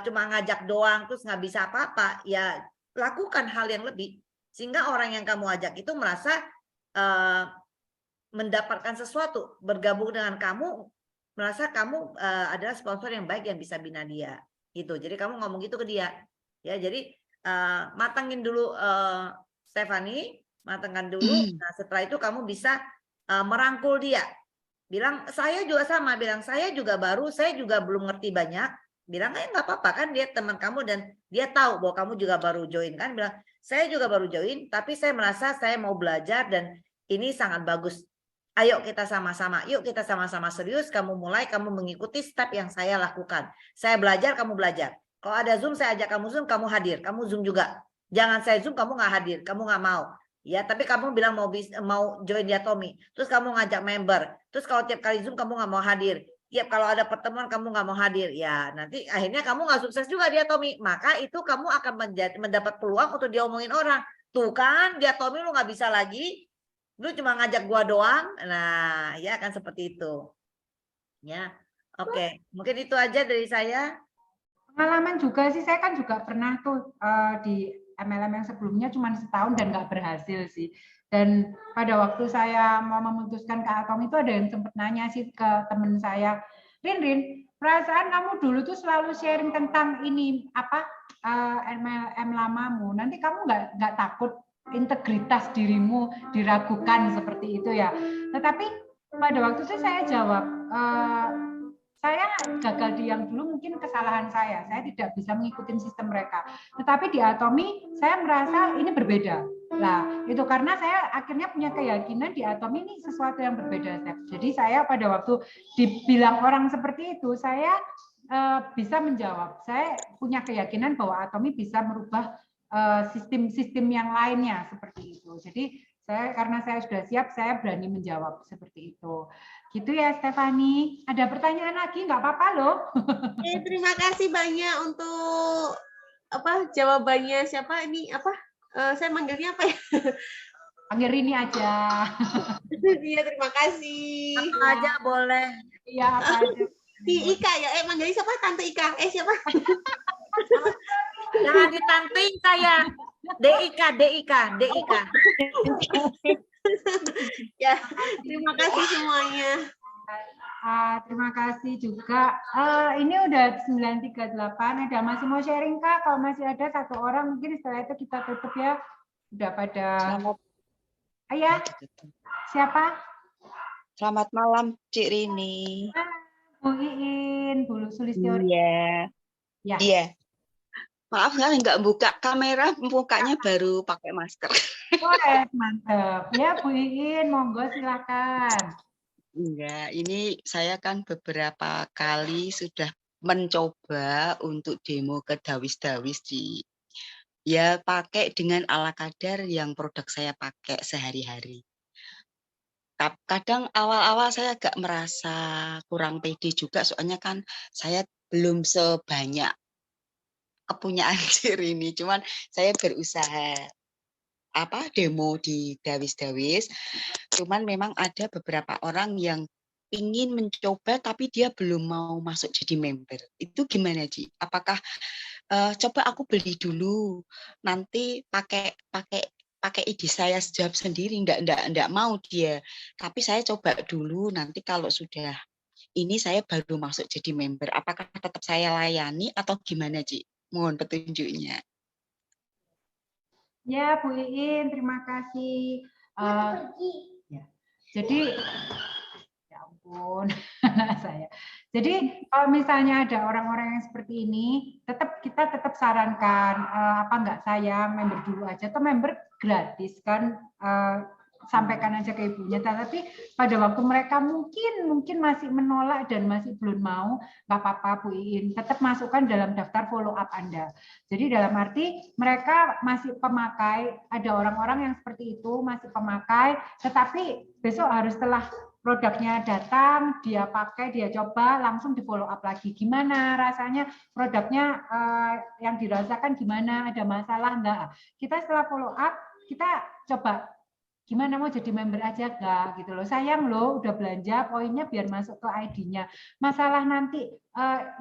cuma ngajak doang terus nggak bisa apa-apa, ya lakukan hal yang lebih. Sehingga orang yang kamu ajak itu merasa mendapatkan sesuatu, bergabung dengan kamu, merasa kamu adalah sponsor yang baik yang bisa bina dia. Gitu. Jadi kamu ngomong gitu ke dia. Ya, jadi matangin dulu Stephanie, matangkan dulu. Nah, setelah itu kamu bisa merangkul dia. Bilang, saya juga sama, bilang saya juga baru, saya juga belum ngerti banyak. bilang nggak apa-apa kan, dia teman kamu dan dia tahu bahwa kamu juga baru join kan, bilang saya juga baru join tapi saya merasa saya mau belajar dan ini sangat bagus. Ayo kita sama-sama, yuk kita sama-sama serius, kamu mulai, kamu mengikuti step yang saya lakukan. Saya belajar, kamu belajar. Kalau ada Zoom, saya ajak kamu Zoom, kamu hadir, kamu Zoom juga. Jangan saya Zoom, kamu nggak hadir, kamu nggak mau. Ya, tapi kamu bilang mau join Diatomi, terus kamu ngajak member, terus kalau tiap kali Zoom kamu nggak mau hadir. Tiap kalau ada pertemuan kamu nggak mau hadir, ya nanti akhirnya kamu nggak sukses juga Diatomi. Maka itu kamu akan mendapat peluang untuk diomongin orang. Tuh kan Diatomi lu nggak bisa lagi, lu cuma ngajak gua doang. Nah ya kan seperti itu. Ya, oke. Mungkin itu aja dari saya. Pengalaman juga sih, saya kan juga pernah tuh di MLM yang sebelumnya cuma setahun dan nggak berhasil sih. Dan pada waktu saya mau memutuskan ke Atom itu ada yang sempat nanya sih ke teman saya, Rin, perasaan kamu dulu tuh selalu sharing tentang ini apa MLM lamamu, nanti kamu nggak takut integritas dirimu diragukan seperti itu ya. Tetapi pada waktu itu saya jawab, saya gagal di yang dulu mungkin kesalahan saya tidak bisa mengikuti sistem mereka. Tetapi di Atomi saya merasa ini berbeda. Nah, itu karena saya akhirnya punya keyakinan di Atomi ini sesuatu yang berbeda. Jadi saya pada waktu dibilang orang seperti itu, saya bisa menjawab. Saya punya keyakinan bahwa Atomi bisa merubah sistem-sistem yang lainnya seperti itu. Jadi karena saya sudah siap, saya berani menjawab seperti itu. Gitu ya, Stefani. Ada pertanyaan lagi? Nggak apa-apa loh. Terima kasih banyak untuk jawabannya. Siapa ini saya manggilnya apa ya? Panggil Rini aja. Iya, terima kasih. Apa aja boleh. Iya, apa aja. Si Ika ya, manggilnya siapa? Tante Ika. Siapa? Jangan ditantuin saya. DIK. Ya, terima kasih semuanya. Terima kasih juga. Ini udah 9.38. Ada masih mau sharing Kak? Kalau masih ada satu orang, mungkin setelah itu kita tutup ya. Udah pada. Ayah, siapa? Selamat malam, Cik Rini. Bu Iin, Bu Sulistyo. Iya. Ya. Iya. Maaf nggak buka kamera, mukanya baru pakai masker. Mantap. Ya Bu Iin, monggo silakan. Enggak, ini saya kan beberapa kali sudah mencoba untuk demo ke dawis-dawis ya pakai dengan ala kadar yang produk saya pakai sehari-hari. Kadang awal-awal saya agak merasa kurang pede juga, soalnya kan saya belum sebanyak kepunyaan Cik Rini, cuman saya berusaha demo di dawis-dawis, cuman memang ada beberapa orang yang ingin mencoba tapi dia belum mau masuk jadi member. Itu gimana Ci? Apakah coba aku beli dulu, nanti pakai ide saya jawab sendiri, enggak mau dia, tapi saya coba dulu, nanti kalau sudah ini saya baru masuk jadi member, apakah tetap saya layani atau gimana Ci? Mohon petunjuknya. Ya, Bu Iin, terima kasih. Ya. Jadi, ya ampun, saya. Jadi, kalau misalnya ada orang-orang yang seperti ini, kita tetap sarankan, nggak saya member dulu aja, atau member gratis kan, sampaikan aja ke ibunya. Tapi pada waktu mereka mungkin masih menolak dan masih belum mau, nggak apa-apa Bu Iin, tetap masukkan dalam daftar follow up Anda. Jadi dalam arti mereka masih pemakai, ada orang-orang yang seperti itu masih pemakai, tetapi besok harus setelah produknya datang, dia pakai, dia coba, langsung di follow up lagi. Gimana rasanya produknya yang dirasakan gimana, ada masalah enggak? Kita setelah follow up, kita coba gimana mau jadi member aja enggak gitu loh. Sayang loh udah belanja poinnya biar masuk ke ID-nya. Masalah nanti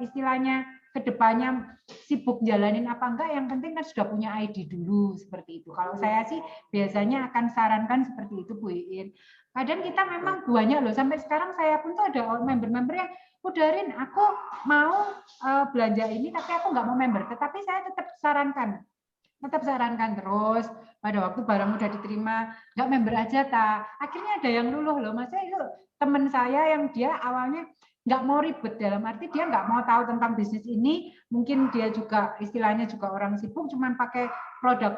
istilahnya kedepannya sibuk jalanin apa enggak, yang penting kan sudah punya ID dulu seperti itu. Kalau saya sih biasanya akan sarankan seperti itu Bu Iin. Kadang kita memang banyak loh, sampai sekarang saya pun tuh ada member-member yang udahin aku mau belanja ini tapi aku nggak mau member, tetapi saya tetap sarankan terus pada waktu barang udah diterima nggak member aja akhirnya ada yang luluh loh, maksudnya itu teman saya yang dia awalnya nggak mau ribet, dalam arti dia nggak mau tahu tentang bisnis ini, mungkin dia juga istilahnya juga orang sibuk, cuman pakai produk,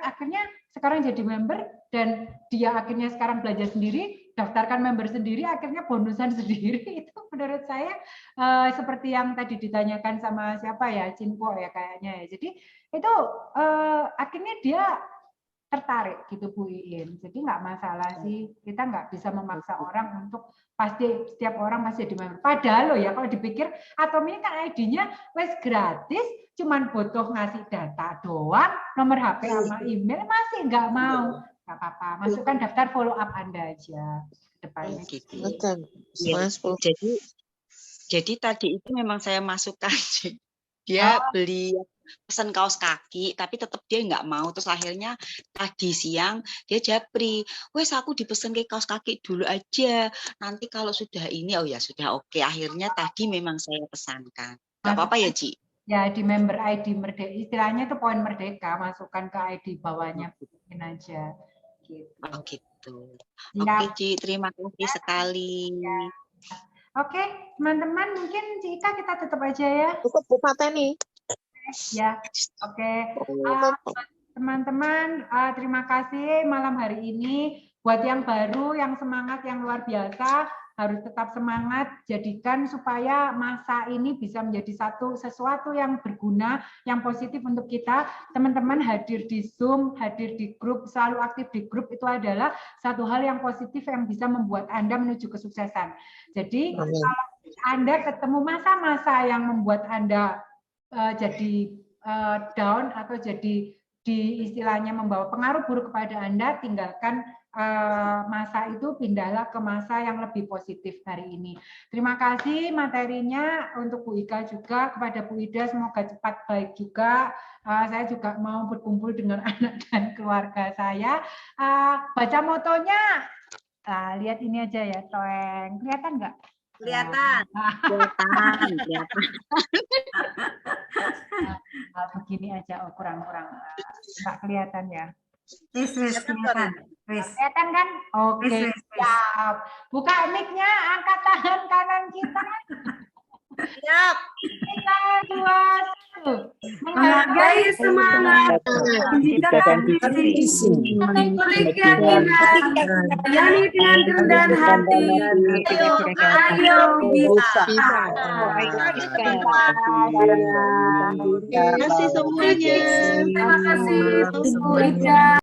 akhirnya sekarang jadi member dan dia akhirnya sekarang belajar sendiri, daftarkan member sendiri, akhirnya bonusan sendiri. Itu menurut saya seperti yang tadi ditanyakan sama siapa ya, Cinpo ya kayaknya ya. Jadi itu akhirnya dia tertarik gitu Bu Iin. Jadi nggak masalah sih, kita nggak bisa memaksa orang untuk pasti setiap orang masih di member. Padahal loh ya kalau dipikir Atom ini kan ID-nya wes gratis, cuman butuh ngasih data doang, nomor HP sama email, masih nggak mau. Nggak apa-apa, masukkan daftar follow up Anda aja ke depannya. Gitu. Ya, jadi tadi itu memang saya masukkan. Dia beli pesan kaos kaki, tapi tetap dia nggak mau. Terus akhirnya tadi siang dia japri, wes aku dipesan ke kaos kaki dulu aja. Nanti kalau sudah ini, oh ya sudah oke. Akhirnya tadi memang saya pesankan. Nggak apa-apa ya, Ci? Ya di member ID Merdeka, istilahnya itu poin Merdeka, masukkan ke ID bawahnya, bikin aja. Gitu. Oh gitu. Oke, Ci, terima kasih sekali. Ya. Oke, teman-teman, mungkin Cika kita tutup aja ya. Cukup Bu Pateni. Ya, oke. Teman-teman, terima kasih malam hari ini. Buat yang baru, yang semangat, yang luar biasa, harus tetap semangat. Jadikan supaya masa ini bisa menjadi sesuatu yang berguna, yang positif untuk kita. Teman-teman hadir di Zoom, hadir di grup, selalu aktif di grup, itu adalah satu hal yang positif yang bisa membuat Anda menuju kesuksesan. Jadi, kalau Anda ketemu masa-masa yang membuat Anda jadi down atau jadi istilahnya membawa pengaruh buruk kepada Anda, tinggalkan masa itu, pindahlah ke masa yang lebih positif hari ini. Terima kasih materinya untuk Bu Ika juga, kepada Bu Ida semoga cepat baik juga. Saya juga mau berkumpul dengan anak dan keluarga saya. Baca motonya, lihat ini aja ya, Toeng. Kelihatan nggak? Kelihatan. Begini aja, kurang-kurang nggak kelihatan ya. Kelihatan. Kelihatan kan? Oke, siap. Buka mic-nya, angkat tangan kanan kita. Siap. 3, 2, 1. Menghargai semangat, pendidikan visi, memiliki keyakinan, berani dengan kerendahan hati. Ayo bisa. Terima kasih semuanya. Terima kasih Bu Ida.